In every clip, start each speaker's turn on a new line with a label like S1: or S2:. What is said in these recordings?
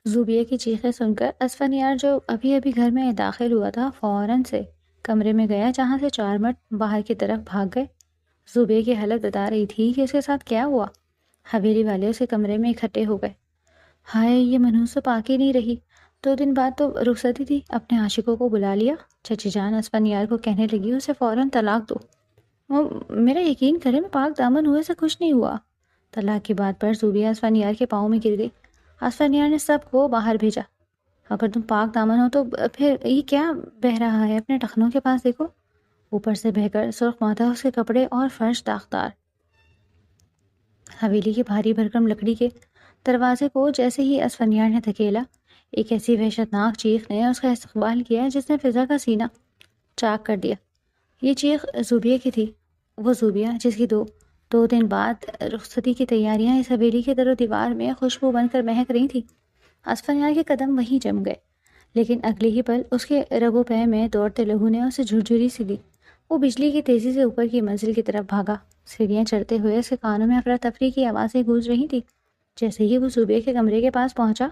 S1: زوبیہ کی چیخیں سن کر اسفندیار جو ابھی ابھی گھر میں داخل ہوا تھا فوراً سے کمرے میں گیا، جہاں سے 4 مرد باہر کی طرف بھاگ گئے۔ زوبیہ کی حالت بتا رہی تھی کہ اس کے ساتھ کیا ہوا۔ حویلی والے اس کے کمرے میں اکٹھے ہو گئے۔ ہائے، یہ منحوس تو پاک ہی نہیں رہی، 2 دن بعد تو رخصتی تھی، اپنے عاشقوں کو بلا لیا۔ چچی جان اسفندیار کو کہنے لگی، اسے فوراً طلاق دو۔ میرا یقین کرے، میں پاک دامن ہوئے سے کچھ نہیں ہوا۔ طلاق کی بات پر زوبیہ اسفندیار کے پاؤں میں گر گئی۔ اسفندیار نے سب کو باہر بھیجا۔ اگر تم پاک دامن ہو تو پھر یہ کیا بہہ رہا ہے؟ اپنے ٹخنوں کے پاس دیکھو۔ اوپر سے بہہ کر سرخ مادہ اس کے کپڑے اور فرش داغدار۔ حویلی کی بھاری بھرکم لکڑی کے دروازے کو جیسے ہی اسفندیار نے دھکیلا، ایک ایسی وحشتناک چیخ نے اس کا استقبال کیا جس نے فضا کا سینہ چاک کر دیا۔ یہ چیخ زوبیہ کی تھی، وہ زوبیہ جس کی دو دن بعد رخصتی کی تیاریاں اس حویلی کے در و دیوار میں خوشبو بن کر مہک رہی تھی۔ اسفندیار کے قدم وہیں جم گئے، لیکن اگلے ہی پل اس کے رگو پے میں دوڑتے لہو نے اسے جھرجھری سی دی۔ وہ بجلی کی تیزی سے اوپر کی منزل کی طرف بھاگا۔ سیڑھیاں چڑھتے ہوئے اس کے کانوں میں افراتفری کی آوازیں گونج رہی تھی۔ جیسے ہی وہ زوبیہ کے کمرے کے پاس پہنچا،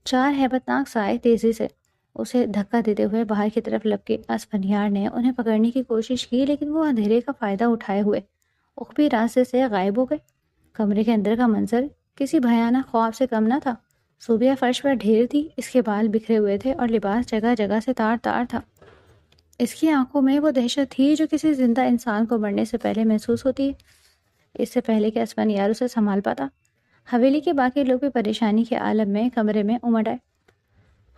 S1: 4 ہیبت ناک سائے تیزی سے اسے دھکا دیتے ہوئے باہر کی طرف لپکے۔ اسفندیار نے انہیں پکڑنے کی کوشش کی، لیکن وہ اندھیرے کا فائدہ اٹھائے ہوئے عقبی راستے سے غائب ہو گئے۔ کمرے کے اندر کا منظر کسی بھیانک خواب سے کم نہ تھا۔ زوبیہ فرش پر ڈھیر تھی، اس کے بال بکھرے ہوئے تھے اور لباس جگہ جگہ سے تار تار تھا۔ اس کی آنکھوں میں وہ دہشت تھی جو کسی زندہ انسان کو مرنے سے پہلے محسوس ہوتی ہے۔ اس سے پہلے کہ اسفندیار اسے سنبھال پاتا، حویلی کے باقی لوگ بھی پریشانی کے عالم میں کمرے میں امڑ آئے۔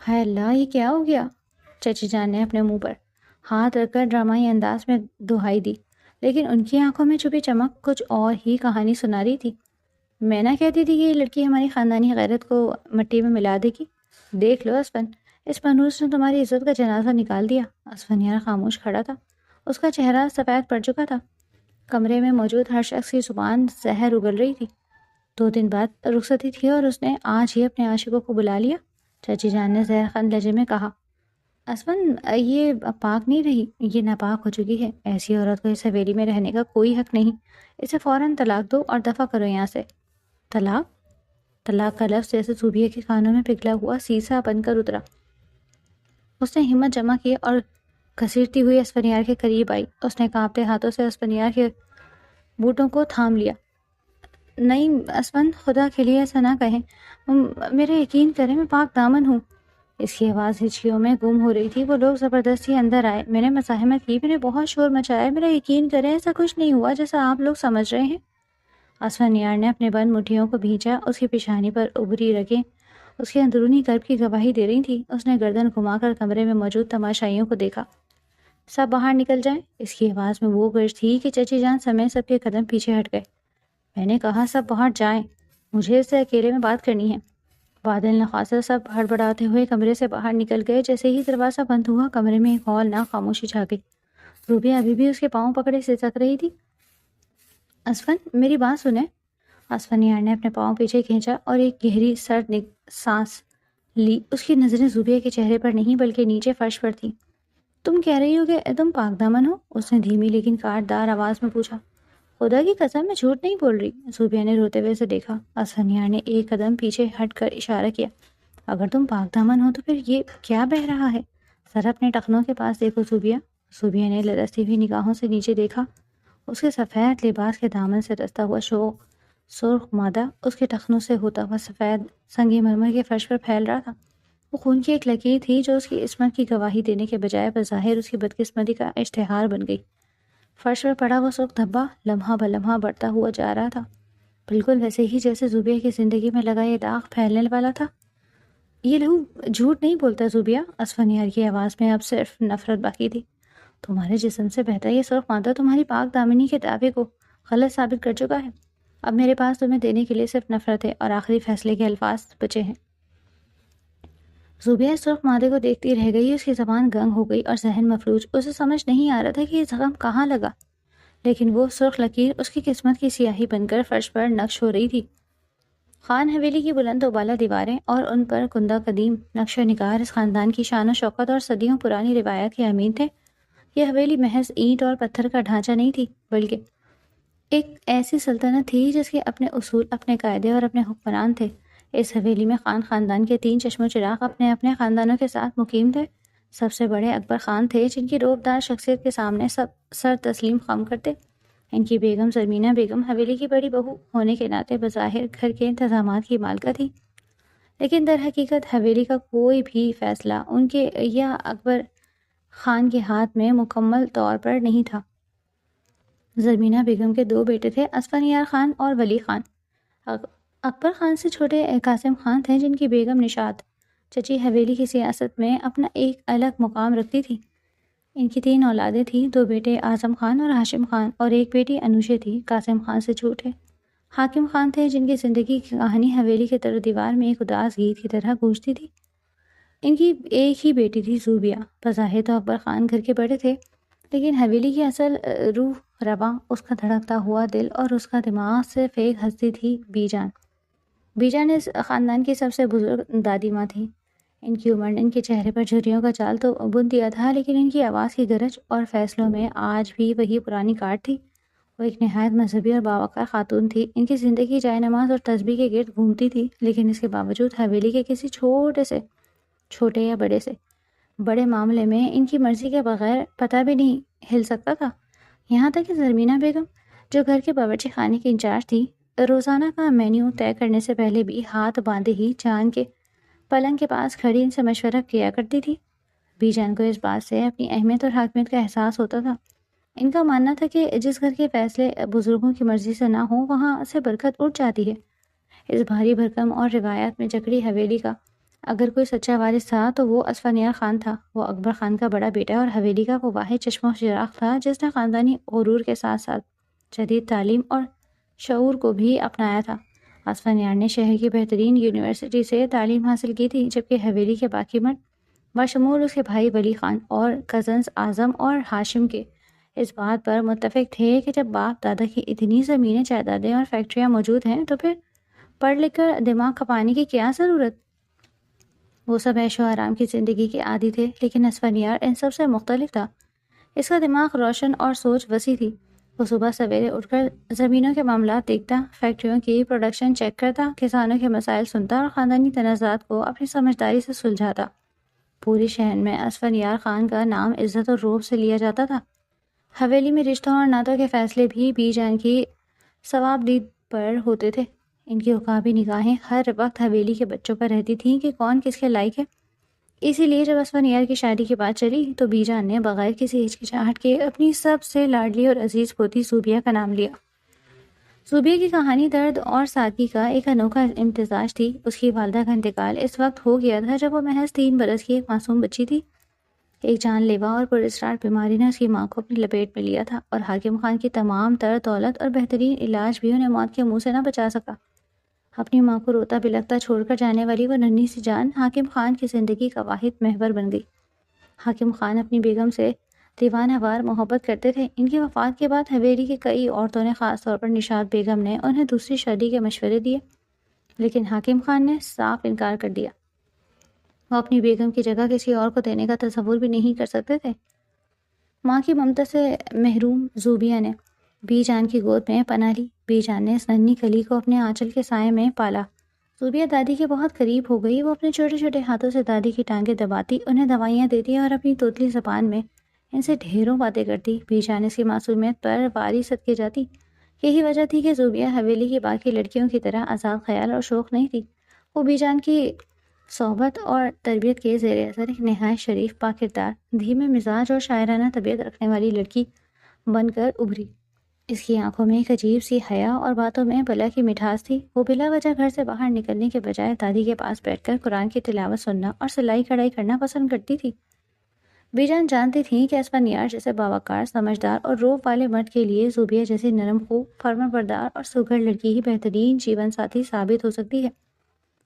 S1: ہائے اللہ، یہ کیا ہو گیا؟ چچی جان نے اپنے منہ پر ہاتھ رکھ کر ڈرامائی انداز میں دہائی دی، لیکن ان کی آنکھوں میں چھپی چمک کچھ اور ہی کہانی سنا رہی تھی۔ میں نہ کہتی تھی کہ یہ لڑکی ہماری خاندانی غیرت کو مٹی میں ملا دے گی؟ دیکھ لو اسفند، اس منحوس نے تمہاری عزت کا جنازہ نکال دیا۔ اسفندیار خاموش کھڑا تھا، اس کا چہرہ سفید پڑ چکا تھا۔ کمرے میں موجود ہر شخص کی زبان زہر اگل رہی تھی۔ 2 دن بعد رخصتی تھی اور اس نے آج ہی اپنے عاشقوں کو بلا لیا۔ چچی جان نے زہر خند لہجے میں کہا، اسفند یہ پاک نہیں رہی، یہ ناپاک ہو چکی ہے۔ ایسی عورت کو اس حویلی میں رہنے کا کوئی حق نہیں۔ اسے فوراً طلاق دو اور دفع کرو یہاں سے۔ طلاق؟ طلاق کا لفظ جیسے زوبیہ کے کانوں میں پگھلا ہوا سیسا بن کر اترا۔ اس نے ہمت جمع کی اور گھسیٹتی ہوئی اسفندیار کے قریب آئی۔ اس نے کانپتے ہاتھوں سے اسفندیار کے بوٹوں کو تھام لیا۔ نہیں اسفند، خدا کے لیے ایسا نہ کہیں، میرا یقین کریں، میں پاک دامن ہوں۔ اس کی آواز ہچکیوں میں گم ہو رہی تھی۔ وہ لوگ زبردستی اندر آئے، میں نے مزاحمت کی، میں نے بہت شور مچایا، میرا یقین کریں ایسا کچھ نہیں ہوا جیسا آپ لوگ سمجھ رہے ہیں۔ اسفندیار نے اپنے بند مٹھیوں کو بھینچا، اس کی پیشانی پر ابری رگیں اس کے اندرونی قلب کی گواہی دے رہی تھی۔ اس نے گردن گھما کر کمرے میں موجود تماشائیوں کو دیکھا۔ سب باہر نکل جائیں۔ اس کی آواز میں وہ گرج تھی کہ چچی جان سمیت سب کے قدم پیچھے ہٹ گئے۔ میں نے کہا سب باہر جائیں، مجھے اس سے اکیلے میں بات کرنی ہے۔ بادل نخاسر سب ہڑبڑاتے ہوئے کمرے سے باہر نکل گئے۔ جیسے ہی دروازہ بند ہوا، کمرے میں ایک ہولناک خاموشی چھا گئی۔ زوبیہ ابھی بھی اس کے پاؤں پکڑے سسک رہی تھی۔ اسفند، میری بات سنیں۔ اسفندیار نے اپنے پاؤں پیچھے کھینچا اور ایک گہری سرد سانس لی۔ اس کی نظریں زوبیہ کے چہرے پر نہیں بلکہ نیچے فرش پر تھیں۔ تم کہہ رہی ہو کہ تم پاک دامن ہو؟ اس نے دھیمی لیکن کاٹدار آواز میں پوچھا۔ خدا کی قسم، میں جھوٹ نہیں بول رہی۔ زوبیہ نے روتے ہوئے اسے دیکھا۔ اسفندیار نے ایک قدم پیچھے ہٹ کر اشارہ کیا۔ اگر تم پاک دامن ہو تو پھر یہ کیا بہہ رہا ہے؟ ذرا اپنے ٹخنوں کے پاس دیکھو زوبیہ۔ زوبیہ نے لرزتی ہوئی نگاہوں سے نیچے دیکھا۔ اس کے سفید لباس کے دامن سے رستا ہوا شوق سرخ مادہ اس کے ٹخنوں سے ہوتا ہوا سفید سنگ مرمر کے فرش پر پھیل رہا تھا۔ وہ خون کی ایک لکیر تھی جو اس کی عصمت کی گواہی دینے کے بجائے بظاہر اس کی بدقسمتی کا اشتہار بن گئی۔ فرش پر پڑا وہ سرخ دھبا لمحہ بلمحہ بڑھتا ہوا جا رہا تھا، بالکل ویسے ہی جیسے زوبیہ کی زندگی میں لگا یہ داغ پھیلنے والا تھا۔ یہ لہو جھوٹ نہیں بولتا زوبیہ۔ اسفندیار کی آواز میں اب صرف نفرت باقی تھی۔ تمہارے جسم سے بہتا یہ سرخ مادہ تمہاری پاک دامنی کے دعوے کو غلط ثابت کر چکا ہے۔ اب میرے پاس تمہیں دینے کے لیے صرف نفرت ہے اور آخری فیصلے کے الفاظ بچے ہیں۔ زوبیہ سرخ مادے کو دیکھتی رہ گئی۔ اس کی زبان گنگ ہو گئی اور ذہن مفلوج۔ اسے سمجھ نہیں آ رہا تھا کہ یہ زخم کہاں لگا، لیکن وہ سرخ لکیر اس کی قسمت کی سیاہی بن کر فرش پر نقش ہو رہی تھی۔ خان حویلی کی بلند و بالا دیواریں اور ان پر کندہ قدیم نقش و نگار اس خاندان کی شان و شوکت اور صدیوں پرانی روایت کے امین تھے۔ یہ حویلی محض اینٹ اور پتھر کا ڈھانچہ نہیں تھی، بلکہ ایک ایسی سلطنت تھی جس کے اپنے اصول، اپنے قاعدے اور اپنے حکمران تھے۔ اس حویلی میں خان خاندان کے 3 چشم و چراغ اپنے اپنے خاندانوں کے ساتھ مقیم تھے۔ سب سے بڑے اکبر خان تھے، جن کی روبدار شخصیت کے سامنے سب سر تسلیم خم کرتے۔ ان کی بیگم زرمینہ بیگم حویلی کی بڑی بہو ہونے کے ناطے بظاہر گھر کے انتظامات کی مالکہ تھی، لیکن در حقیقت حویلی کا کوئی بھی فیصلہ ان کے یا اکبر خان کے ہاتھ میں مکمل طور پر نہیں تھا۔ زرمینہ بیگم کے 2 بیٹے تھے، اسفندیار خان اور ولی خان۔ اکبر خان سے چھوٹے قاسم خان تھے، جن کی بیگم نشاط چچی حویلی کی سیاست میں اپنا ایک الگ مقام رکھتی تھی۔ ان کی 3 اولادیں تھیں، 2 بیٹے اعظم خان اور ہاشم خان اور ایک بیٹی انوشے تھی۔ قاسم خان سے چھوٹے حاکم خان تھے، جن کی زندگی کی کہانی حویلی کے در و دیوار میں ایک اداس گیت کی طرح گونجتی تھی۔ ان کی ایک ہی بیٹی تھی زوبیہ۔ بظاہر تو اکبر خان گھر کے بڑے تھے، لیکن حویلی کی اصل روح رواں، اس کا دھڑکتا ہوا دل اور اس کا دماغ صرف ایک ہستی تھی، بی جان۔ بی جان اس خاندان کی سب سے بزرگ دادی ماں تھی۔ ان کی عمر نے ان کے چہرے پر جھریوں کا جال تو بن دیا تھا، لیکن ان کی آواز کی گرج اور فیصلوں میں آج بھی وہی پرانی کاٹ تھی۔ وہ ایک نہایت مذہبی اور باوقار خاتون تھی۔ ان کی زندگی جائے نماز اور تسبیح کے گرد گھومتی تھی، لیکن اس کے باوجود حویلی کے کسی چھوٹے یا بڑے معاملے میں ان کی مرضی کے بغیر پتہ بھی نہیں ہل سکتا تھا۔ یہاں تک کہ زرمینہ بیگم، جو گھر کے باورچی خانے کی انچارج تھی، روزانہ کا مینیو طے کرنے سے پہلے بھی ہاتھ باندھے ہی چاند کے پلنگ کے پاس کھڑی ان سے مشورہ کیا کرتی تھی۔ بی جان کو اس بات سے اپنی اہمیت اور حاکمیت کا احساس ہوتا تھا۔ ان کا ماننا تھا کہ جس گھر کے فیصلے بزرگوں کی مرضی سے نہ ہوں، وہاں سے برکت اٹھ جاتی ہے۔ اس بھاری بھرکم اور روایات میں جکڑی حویلی کا اگر کوئی سچا وارث تھا تو وہ اسفندیار خان تھا۔ وہ اکبر خان کا بڑا بیٹا اور حویلی کا وہ واحد چشم و چراغ تھا جس نے خاندانی غرور کے ساتھ ساتھ جدید تعلیم اور شعور کو بھی اپنایا تھا۔ اسفندیار نے شہر کی بہترین یونیورسٹی سے تعلیم حاصل کی تھی، جبکہ حویلی کے باقی مرد بشمول اس کے بھائی ولی خان اور کزنز اعظم اور ہاشم کے اس بات پر متفق تھے کہ جب باپ دادا کی اتنی زمینیں، جائیدادیں اور فیکٹریاں موجود ہیں تو پھر پڑھ لکھ کر دماغ کھپانے کی کیا ضرورت۔ وہ سب عیش و آرام کی زندگی کے عادی تھے، لیکن اسفندیار ان سب سے مختلف تھا۔ اس کا دماغ روشن اور سوچ وسیع تھی۔ وہ صبح سویرے اٹھ کر زمینوں کے معاملات دیکھتا، فیکٹریوں کی پروڈکشن چیک کرتا، کسانوں کے مسائل سنتا اور خاندانی تنازعات کو اپنی سمجھداری سے سلجھاتا۔ پورے شہر میں اسفندیار خان کا نام عزت اور رعب سے لیا جاتا تھا۔ حویلی میں رشتوں اور نعتوں کے فیصلے بھی بی جان کی ثواب دید پر ہوتے تھے۔ ان کی عقابی نگاہیں ہر وقت حویلی کے بچوں پر رہتی تھیں کہ کون کس کے لائق ہے۔ اسی لیے جب اسفندیار کی شادی کی بات چلی تو بی جان نے بغیر کسی ہچکچاہٹ کے اپنی سب سے لاڈلی اور عزیز پوتی زوبیہ کا نام لیا۔ زوبیہ کی کہانی درد اور سادگی کا ایک انوکھا امتزاج تھی۔ اس کی والدہ کا انتقال اس وقت ہو گیا تھا جب وہ محض 3 برس کی ایک معصوم بچی تھی۔ ایک جان لیوا اور پراسرار بیماری نے اس کی ماں کو اپنی لپیٹ میں لیا تھا، اور حاکم خان کی تمام تر دولت اور بہترین علاج بھی انہیں موت کے منہ سے نہ بچا سکا۔ اپنی ماں کو روتا بلکتا چھوڑ کر جانے والی وہ ننھی سی جان حاکم خان کی زندگی کا واحد محور بن گئی۔ حاکم خان اپنی بیگم سے دیوانہ وار محبت کرتے تھے۔ ان کی وفات کے بعد حویلی کی کئی عورتوں نے، خاص طور پر نشاط بیگم نے، انہیں دوسری شادی کے مشورے دیے، لیکن حاکم خان نے صاف انکار کر دیا۔ وہ اپنی بیگم کی جگہ کسی اور کو دینے کا تصور بھی نہیں کر سکتے تھے۔ ماں کی ممتا سے محروم زوبیہ نے بی جان کی گود میں پناہ لی۔ بی جان نے اس ننھی کلی کو اپنے آنچل کے سائے میں پالا۔ زوبیہ دادی کے بہت قریب ہو گئی۔ وہ اپنے چھوٹے چھوٹے ہاتھوں سے دادی کی ٹانگیں دباتی، انہیں دوائیاں دیتی اور اپنی توتلی زبان میں ان سے ڈھیروں باتیں کرتی۔ بی جان اس کی معصومیت پر واری صدقے جاتی۔ یہی وجہ تھی کہ زوبیہ حویلی کی باقی لڑکیوں کی طرح آزاد خیال اور شوق نہیں تھی۔ وہ بی جان کی صحبت اور تربیت کے زیر اثر ایک نہایت شریف، پاکردار، دھیمے مزاج اور شاعرانہ طبیعت رکھنے والی لڑکی بن کر ابھری۔ اس کی آنکھوں میں ایک عجیب سی حیا اور باتوں میں بلا کی مٹھاس تھی۔ وہ بلا وجہ گھر سے باہر نکلنے کے بجائے دادی کے پاس بیٹھ کر قرآن کی تلاوت سننا اور سلائی کڑھائی کرنا پسند کرتی تھی۔ بی جان جانتی تھیں کہ اسفندیار جیسے باوقار، سمجھدار اور روب والے مرد کے لیے زوبیہ جیسی نرم خو، فرمانبردار اور سگھڑ لڑکی ہی بہترین جیون ساتھی ثابت ہو سکتی ہے۔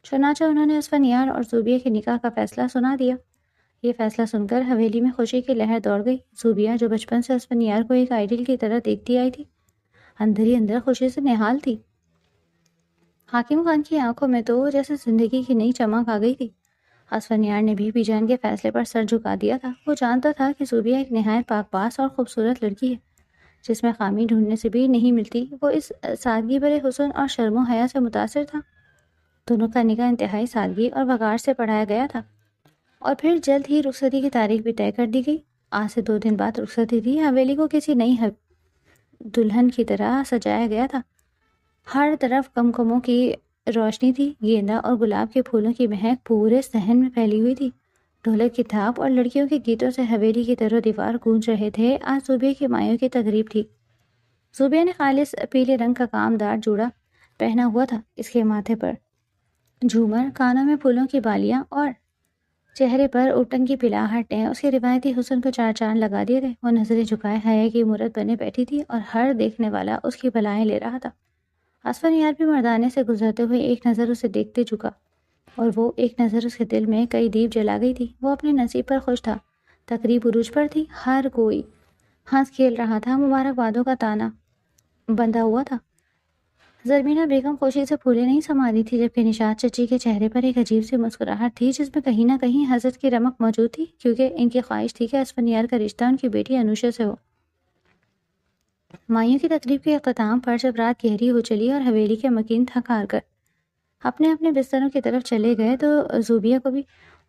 S1: چنانچہ انہوں نے اسفندیار اور زوبیہ کے نکاح کا فیصلہ سنا دیا۔ یہ فیصلہ سن کر حویلی میں خوشی کی لہر دوڑ گئی۔ زوبیہ، جو بچپن سے اسفندیار کو ایک آئیڈل کی طرح دیکھتی آئی تھی، اندر ہی اندر خوشی سے نہال تھی۔ حاکم خان کی آنکھوں میں تو جیسے زندگی کی نئی چمک آ گئی تھی۔ اسفندیار نے بھی بی جان کے فیصلے پر سر جھکا دیا تھا۔ وہ جانتا تھا کہ زوبیہ ایک نہایت پاک باز اور خوبصورت لڑکی ہے، جس میں خامی ڈھونڈنے سے بھی نہیں ملتی۔ وہ اس سادگی بھرے حسن اور شرم و حیا سے متاثر تھا۔ دونوں کا نکاح انتہائی سادگی اور وقار سے پڑھایا گیا تھا، اور پھر جلد ہی رخصتی کی تاریخ بھی طے کر دی گئی۔ آج سے 2 دن بعد رخصتی تھی۔ حویلی کو کسی نئی دلہن کی طرح سجایا گیا تھا۔ ہر طرف کمکموں کی روشنی تھی، گیندا اور گلاب کے پھولوں کی مہک پورے صحن میں پھیلی ہوئی تھی۔ ڈھولک کی تھاپ اور لڑکیوں کے گیتوں سے حویلی کی در و دیوار گونج رہے تھے۔ آج زوبیہ کی مایوں کی تقریب تھی۔ زوبیہ نے خالص پیلے رنگ کا کامدار جوڑا پہنا ہوا تھا، اس کے ماتھے پر جھومر، کانوں میں پھولوں کی بالیاں اور چہرے پر اٹن کی پلاہٹ نے اس کے روایتی حسن کو 4 چاند لگا دیے تھے۔ وہ نظریں جھکائے حیا کی مورت بنے بیٹھی تھی اور ہر دیکھنے والا اس کی بلائیں لے رہا تھا۔ اسفندیار بھی مردانے سے گزرتے ہوئے ایک نظر اسے دیکھتے جھکا، اور وہ ایک نظر اس کے دل میں کئی دیپ جلا گئی تھی۔ وہ اپنے نصیب پر خوش تھا۔ تقریب عروج پر تھی، ہر کوئی ہنس کھیل رہا تھا، مبارکبادوں کا تانا بندھا ہوا تھا۔ زرمینہ بیگم خوشی سے پھولے نہیں سما رہی تھی، جبکہ نشاط چچی کے چہرے پر ایک عجیب سی مسکراہٹ تھی جس میں کہیں نہ کہیں حسد کی رمق موجود تھی، کیونکہ ان کی خواہش تھی کہ اسفندیار کا رشتہ ان کی بیٹی انوشا سے ہو۔ مائیوں کی تقریب کے اختتام پر جب رات گہری ہو چلی اور حویلی کے مکین تھک ہار کر اپنے اپنے بستروں کی طرف چلے گئے تو زوبیہ کو بھی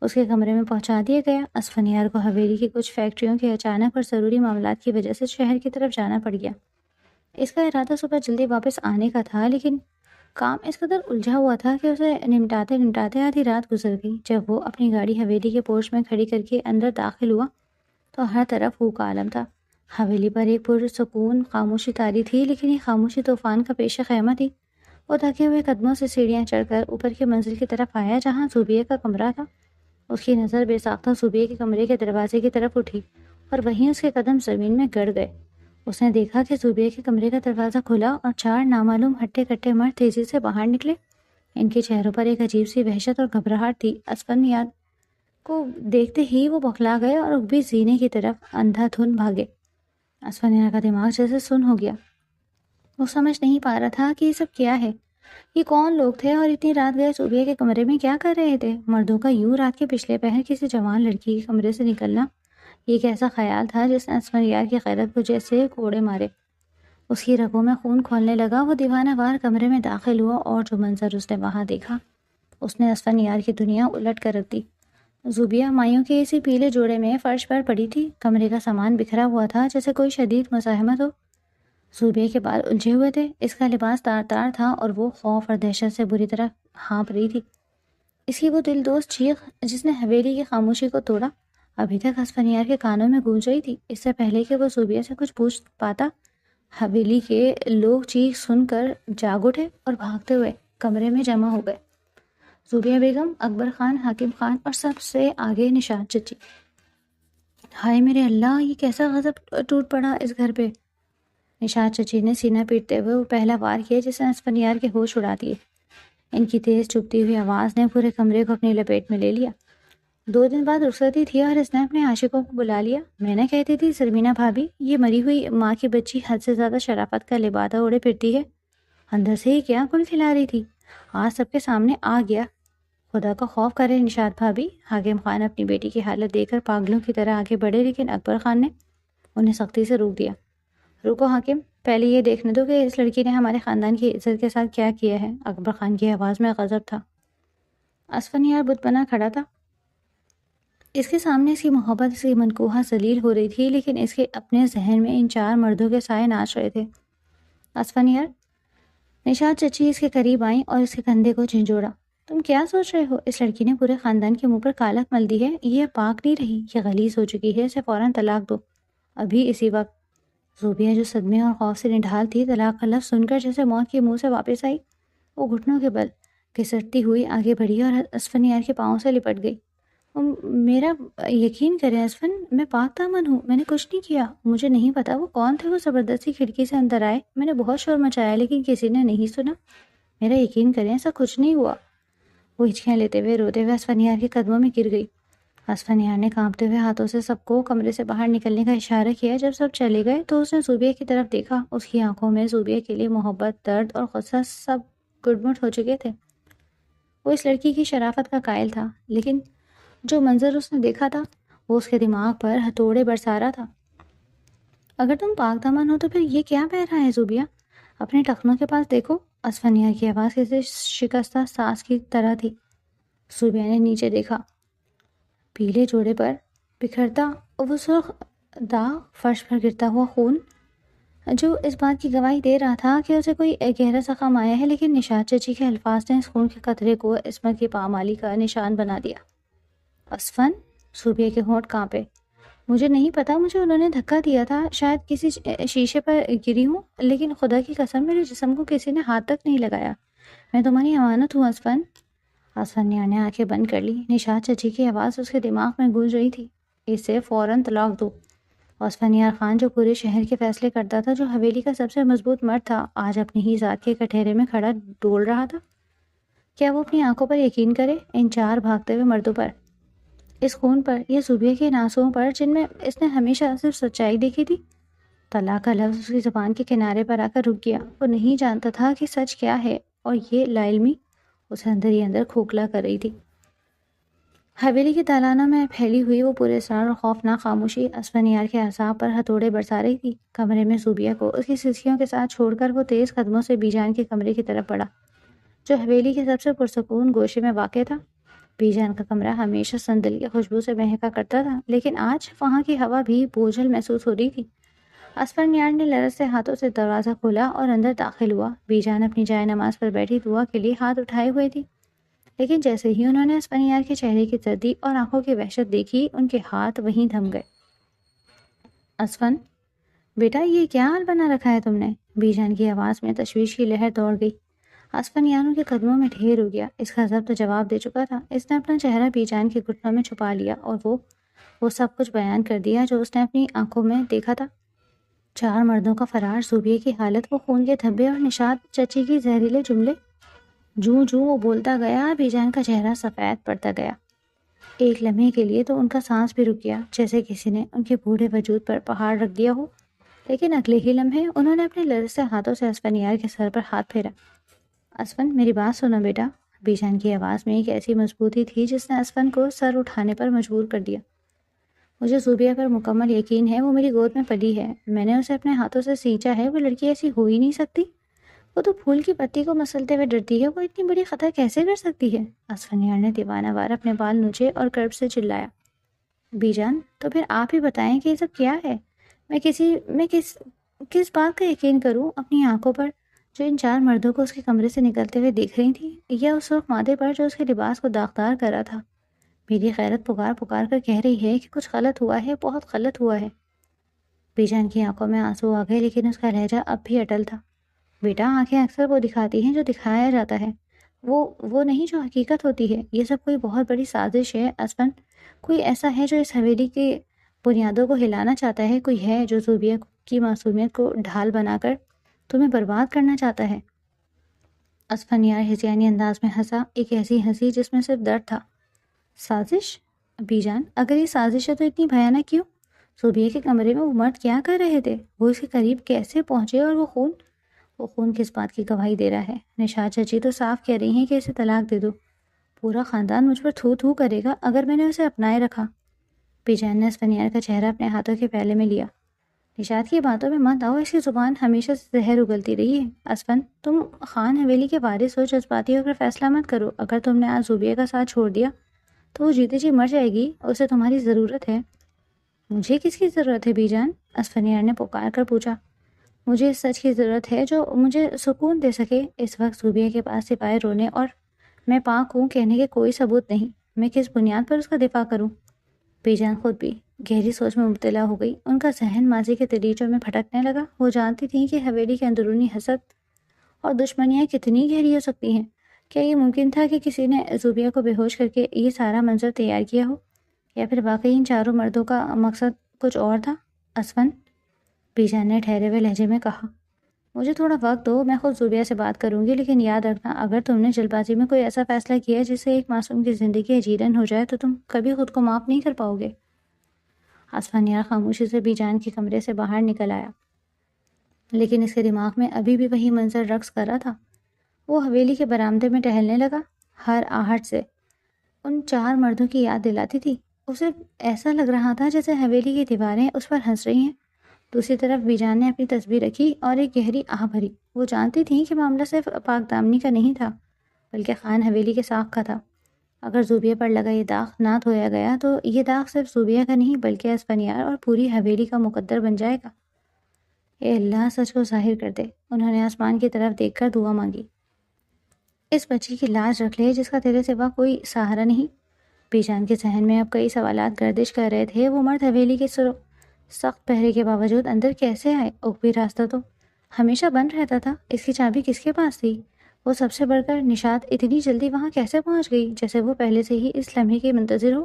S1: اس کے کمرے میں پہنچا دیا گیا۔ اسفندیار کو حویلی کی کچھ فیکٹریوں کے اچانک اور ضروری معاملات کی وجہ سے شہر کی طرف جانا پڑ گیا۔ اس کا ارادہ صبح جلدی واپس آنے کا تھا، لیکن کام اس قدر الجھا ہوا تھا کہ اسے نمٹاتے نمٹاتے آدھی رات گزر گئی۔ جب وہ اپنی گاڑی حویلی کے پورچ میں کھڑی کر کے اندر داخل ہوا تو ہر طرف ہو کا عالم تھا۔ حویلی پر ایک پرسکون خاموشی طاری تھی، لیکن یہ خاموشی طوفان کا پیش خیمہ تھی۔ وہ تھکے ہوئے قدموں سے سیڑھیاں چڑھ کر اوپر کی منزل کی طرف آیا جہاں زوبیہ کا کمرہ تھا۔ اس کی نظر بے ساختہ زوبیہ کے کمرے کے دروازے کی طرف اٹھی اور وہیں اس کے قدم زمین میں گڑ گئے۔ اس نے دیکھا کہ زوبیہ کے کمرے کا دروازہ کھلا اور 4 نامعلوم ہٹے کٹے مرد تیزی سے باہر نکلے۔ ان کے چہروں پر ایک عجیب سی وحشت اور گھبراہٹ تھی۔ اسفندیار کو دیکھتے ہی وہ بوکھلا گئے اور اگبی زینے کی طرف اندھا دھند بھاگے۔ اسفندیار کا دماغ جیسے سن ہو گیا۔ وہ سمجھ نہیں پا رہا تھا کہ یہ سب کیا ہے، یہ کون لوگ تھے اور اتنی رات گئے زوبیہ کے کمرے میں کیا کر رہے تھے۔ مردوں کا یوں رات کے پچھلے پہر کسی جوان لڑکی کے کمرے سے نکلنا، یہ ایک ایسا خیال تھا جس نے اسفندیار کی غیرت کو جیسے کوڑے مارے۔ اس کی رگوں میں خون کھولنے لگا۔ وہ دیوانہ وار کمرے میں داخل ہوا اور جو منظر اس نے وہاں دیکھا اس نے اسفندیار کی دنیا الٹ کر رکھ دی۔ زوبیہ مائیوں کے اسی پیلے جوڑے میں فرش پر پڑی تھی۔ کمرے کا سامان بکھرا ہوا تھا جیسے کوئی شدید مزاحمت ہو۔ زوبیہ کے بال الجھے ہوئے تھے، اس کا لباس تار تار تھا اور وہ خوف اور دہشت سے بری طرح ہانپ رہی تھی۔ اس کی وہ دل دوست چیخ جس نے حویلی کی خاموشی کو توڑا ابھی تک اسفندیار کے کانوں میں گونج رہی تھی۔ اس سے پہلے کہ وہ زوبیہ سے کچھ پوچھ پاتا، حویلی کے لوگ چیخ سن کر جاگ اٹھے اور بھاگتے ہوئے کمرے میں جمع ہو گئے۔ زوبیہ بیگم، اکبر خان، حاکم خان اور سب سے آگے نشاط چچی۔ ہائے میرے اللہ، یہ کیسا غضب ٹوٹ پڑا اس گھر پہ۔ نشاط چچی نے سینہ پیٹتے ہوئے وہ پہلا وار کیا جس نے اسفندیار کے ہوش اڑا دیے۔ ان کی تیز چبھتی ہوئی آواز نے پورے کمرے کو اپنی لپیٹ میں لے لیا۔ 2 دن بعد رخصتی تھی اور اس نے اپنے عاشقوں کو بلا لیا۔ میں نے کہتی تھی زرمینہ بھابھی، یہ مری ہوئی ماں کی بچی حد سے زیادہ شرافت کا لبادہ اوڑے پھرتی ہے۔ اندر سے ہی کیا گل کھلا رہی تھی، آج سب کے سامنے آ گیا۔ خدا کا خوف کرے نشاط بھابھی۔ حاکم خان اپنی بیٹی کی حالت دیکھ کر پاگلوں کی طرح آگے بڑھے، لیکن اکبر خان نے انہیں سختی سے روک دیا۔ رکو حاکم، پہلے یہ دیکھنے دو کہ اس لڑکی نے ہمارے خاندان کی عزت کے ساتھ کیا کیا ہے۔ اکبر خان کی آواز میں غضب تھا۔ اسفندیار بت بنا کھڑا تھا۔ اس کے سامنے اس کی محبت، اس کی منقوہہ ذلیل ہو رہی تھی، لیکن اس کے اپنے ذہن میں ان 4 مردوں کے سائے ناچ رہے تھے۔ اسفندیار، نشاط چچی اس کے قریب آئیں اور اس کے کندھے کو جھنجھوڑا۔ تم کیا سوچ رہے ہو؟ اس لڑکی نے پورے خاندان کے منہ پر کالک مل دی ہے، یہ پاک نہیں رہی، یہ غلیظ ہو چکی ہے، اسے فوراً طلاق دو، ابھی اسی وقت۔ زوبیہ جو صدمے اور خوف سے نڈھال تھی، طلاق کا لفظ سن کر جیسے موت کے منہ سے واپس آئی۔ وہ گھٹنوں کے بل گھسٹتی ہوئی آگے بڑھی اور اسفندیار کے پاؤں سے لپٹ گئی۔ میرا یقین کریں اسفن، میں پاک دامن ہوں، میں نے کچھ نہیں کیا، مجھے نہیں پتا وہ کون تھے۔ وہ زبردستی کھڑکی سے اندر آئے، میں نے بہت شور مچایا لیکن کسی نے نہیں سنا، میرا یقین کریں ایسا کچھ نہیں ہوا۔ وہ ہچکیاں لیتے ہوئے روتے ہوئے اسفندیار کے قدموں میں گر گئی۔ اسفندیار نے کانپتے ہوئے ہاتھوں سے سب کو کمرے سے باہر نکلنے کا اشارہ کیا۔ جب سب چلے گئے تو اس نے زوبیہ کی طرف دیکھا۔ اس کی آنکھوں میں زوبیہ کے لیے محبت، درد اور غصہ سب گڈمٹ ہو چکے تھے۔ وہ اس لڑکی کی شرافت کا قائل تھا، لیکن جو منظر اس نے دیکھا تھا وہ اس کے دماغ پر ہتھوڑے برسا رہا تھا۔ اگر تم پاک دامن ہو تو پھر یہ کیا بہہ رہا ہے زوبیہ؟ اپنے ٹخنوں کے پاس دیکھو، اسفنیار کی آواز کسی شکستہ سانس کی طرح تھی۔ زوبیہ نے نیچے دیکھا۔ پیلے جوڑے پر بکھرتا وہ سرخ داغ، فرش پر گرتا ہوا خون جو اس بات کی گواہی دے رہا تھا کہ اسے کوئی گہرا زخم آیا ہے، لیکن نشاد چچی کے الفاظ نے اس خون کے قطرے کو عصمت کی پامالی کا نشان بنا دیا۔ اسفن، زوبیہ کے ہونٹ کانپے۔ مجھے نہیں پتا، مجھے انہوں نے دھکا دیا تھا، شاید کسی شیشے پر گری ہوں، لیکن خدا کی قسم میرے جسم کو کسی نے ہاتھ تک نہیں لگایا۔ میں تمہاری امانت ہوں اسفن۔ اسفنیار نے آنکھیں بند کر لی۔ نشاد چچی کی آواز اس کے دماغ میں گونج رہی تھی، اسے فوراً طلاق دو۔ اسفنیار خان جو پورے شہر کے فیصلے کرتا تھا، جو حویلی کا سب سے مضبوط مرد تھا، آج اپنی ہی ذات کے کٹہرے میں کھڑا ڈول رہا تھا۔ کیا وہ اپنی آنکھوں پر یقین کرے؟ ان چار بھاگتے ہوئے مردوں پر، اس خون پر، یہ زوبیہ کے آنسوؤں پر جن میں اس نے ہمیشہ صرف سچائی دیکھی تھی؟ طلاق کا لفظ اس کی زبان کے کنارے پر آ کر رک گیا۔ وہ نہیں جانتا تھا کہ سچ کیا ہے، اور یہ لا علمی اسے اندر ہی اندر کھوکھلا کر رہی تھی۔ حویلی کے دالانوں میں پھیلی ہوئی وہ پورے اسرار اور خوفناک خاموشی اسفنیار کے اعصاب پر ہتھوڑے برسا رہی تھی۔ کمرے میں زوبیہ کو اس کی سسکیوں کے ساتھ چھوڑ کر وہ تیز قدموں سے بیجان کے کمرے کی طرف بڑھا، جو حویلی کے سب سے پرسکون گوشے میں واقع تھا۔ بیجان کا کمرہ ہمیشہ سندل کی خوشبو سے مہکا کرتا تھا، لیکن آج وہاں کی ہوا بھی بوجھل محسوس ہو رہی تھی۔ اسفنیار نے لرزتے ہاتھوں سے دروازہ کھولا اور اندر داخل ہوا۔ بیجان اپنی جائے نماز پر بیٹھی دعا کے لیے ہاتھ اٹھائے ہوئے تھی، لیکن جیسے ہی انہوں نے اسفنیار کے چہرے کی سردی اور آنکھوں کی وحشت دیکھی، ان کے ہاتھ وہیں تھم گئے۔ اسفن، بیٹا یہ کیا حال بنا رکھا ہے تم نے؟ بیجان کی آواز میں تشویش کی لہر دوڑ گئی۔ اسفنیار کے قدموں میں ڈھیر ہو گیا۔ اس کا ضبط جواب دے چکا تھا۔ اس نے اپنا چہرہ بیجان کے گھٹنوں میں چھپا لیا اور وہ سب کچھ بیان کر دیا جو اس نے اپنی آنکھوں میں دیکھا تھا۔ چار مردوں کا فرار، زوبیہ کی حالت، وہ خون کے دھبے اور نشاد چچی کی زہریلے جملے۔ جوں جوں وہ بولتا گیا، بیجان کا چہرہ سفید پڑتا گیا۔ ایک لمحے کے لیے تو ان کا سانس بھی رک گیا، جیسے کسی نے ان کے بوڑھے وجود پر پہاڑ رکھ دیا ہو، لیکن اگلے ہی لمحے انہوں نے اپنے لرزتے ہاتھوں سے اسفنیار کے سر پر ہاتھ پھیرا۔ اسفن، میری بات سنو بیٹا۔ بیجان کی آواز میں ایک ایسی مضبوطی تھی جس نے اسفن کو سر اٹھانے پر مجبور کر دیا۔ مجھے زوبیہ پر مکمل یقین ہے، وہ میری گود میں پلی ہے، میں نے اسے اپنے ہاتھوں سے سینچا ہے، وہ لڑکی ایسی ہو ہی نہیں سکتی، وہ تو پھول کی پتی کو مسلتے ہوئے ڈرتی ہے، وہ اتنی بڑی خطا کیسے کر سکتی ہے؟ اسفنیار نے دیوانہ وار اپنے بال نوچے اور کرب سے چلایا۔ بیجان، تو پھر آپ ہی بتائیں کہ یہ سب کیا ہے؟ میں کس بات کا یقین کروں؟ اپنی آنکھوں پر جو ان چار مردوں کو اس کے کمرے سے نکلتے ہوئے دیکھ رہی تھی، یا اس وقت مادے پر جو اس کے لباس کو داغدار کر رہا تھا؟ میری غیرت پکار پکار کر کہہ رہی ہے کہ کچھ غلط ہوا ہے، بہت غلط ہوا ہے۔ بیجان کی آنکھوں میں آنسو آ گئے، لیکن اس کا لہجہ اب بھی اٹل تھا۔ بیٹا، آنکھیں اکثر وہ دکھاتی ہیں جو دکھایا جاتا ہے، وہ نہیں جو حقیقت ہوتی ہے۔ یہ سب کوئی بہت بڑی سازش ہے اسفن، کوئی ایسا ہے جو اس حویلی کی بنیادوں کو ہلانا چاہتا ہے، کوئی ہے جو زوبیہ کی معصومیت کو ڈھال بنا کر تمہیں برباد کرنا چاہتا ہے۔ اسفنیار ہذیانی انداز میں ہنسا، ایک ایسی ہنسی جس میں صرف درد تھا۔ سازش؟ بیجان، اگر یہ سازش ہے تو اتنی بھیانک کیوں؟ زوبیہ کے کمرے میں وہ مرد کیا کر رہے تھے؟ وہ اس کے قریب کیسے پہنچے؟ اور وہ خون کس بات کی گواہی دے رہا ہے؟ نشاد چچی تو صاف کہہ رہی ہیں کہ اسے طلاق دے دو، پورا خاندان مجھ پر تھو تھو کرے گا اگر میں نے اسے اپنائے رکھا۔ بیجان نے اسفنیار کا چہرہ اپنے ہاتھوں کے پہلے میں لیا۔ نشاد کی باتوں میں مت آؤ، اس کی زبان ہمیشہ سے زہر اگلتی رہی ہے۔ اسفن، تم خان حویلی کے وارث ہو، جذباتی ہو کر فیصلہ مت کرو۔ اگر تم نے آج زوبیہ کا ساتھ چھوڑ دیا تو وہ جیتے جی مر جائے گی، اسے تمہاری ضرورت ہے۔ مجھے کس کی ضرورت ہے بیجان؟ اسفنیار نے پکار کر پوچھا۔ مجھے اس سچ کی ضرورت ہے جو مجھے سکون دے سکے۔ اس وقت زوبیہ کے پاس سپائے رونے اور میں پاک ہوں کہنے کے کوئی ثبوت نہیں، میں کس بنیاد پر اس کا دفاع کروں؟ بیجان خود بھی گہری سوچ میں مبتلا ہو گئی۔ ان کا ذہن ماضی کے دریچوں میں بھٹکنے لگا۔ وہ جانتی تھیں کہ حویلی کے اندرونی حسد اور دشمنیاں کتنی گہری ہو سکتی ہیں۔ کیا یہ ممکن تھا کہ کسی نے زوبیہ کو بے ہوش کر کے یہ سارا منظر تیار کیا ہو، یا پھر واقعی ان چاروں مردوں کا مقصد کچھ اور تھا؟ اسفن، بیجان نے ٹھہرے ہوئے لہجے میں کہا، مجھے تھوڑا وقت دو، میں خود زوبیہ سے بات کروں گی، لیکن یاد رکھنا اگر تم نے جلد بازی میں کوئی ایسا فیصلہ کیا جس سے ایک معصوم کی زندگی اجیرن ہو جائے تو تم کبھی خود کو معاف نہیں کر پاؤ گے۔ اسفنیار خاموشی سے بیجان کے کمرے سے باہر نکل آیا، لیکن اس کے دماغ میں ابھی بھی وہی منظر رقص کر رہا تھا۔ وہ حویلی کے برآمدے میں ٹہلنے لگا، ہر آہٹ سے ان چار مردوں کی یاد دلاتی تھی۔ اسے ایسا لگ رہا تھا جیسے حویلی کی دیواریں اس پر ہنس رہی ہیں، دوسری طرف بیجان نے اپنی تصویر رکھی اور ایک گہری آہ بھری۔ وہ جانتی تھیں کہ معاملہ صرف پاک دامنی کا نہیں تھا بلکہ خان حویلی کے ساکھ کا تھا۔ اگر زوبیہ پر لگا یہ داغ نہ دھویا گیا تو یہ داغ صرف زوبیہ کا نہیں بلکہ اسفندیار اور پوری حویلی کا مقدر بن جائے گا۔ اے اللہ، سچ کو ظاہر کر دے۔ انہوں نے آسمان کی طرف دیکھ کر دعا مانگی۔ اس بچی کی لاج رکھ لے جس کا تیرے سوا کوئی سہارا نہیں۔ بیجان کے ذہن میں اب کئی سوالات گردش کر رہے تھے۔ وہ مرد حویلی کے سخت پہرے کے باوجود اندر کیسے آئے؟ اوپری راستہ تو ہمیشہ بند رہتا تھا۔ اس کی چابی کس کے پاس تھی؟ وہ سب سے بڑھ کر نشاط اتنی جلدی وہاں کیسے پہنچ گئی جیسے وہ پہلے سے ہی اس لمحے کی منتظر ہو؟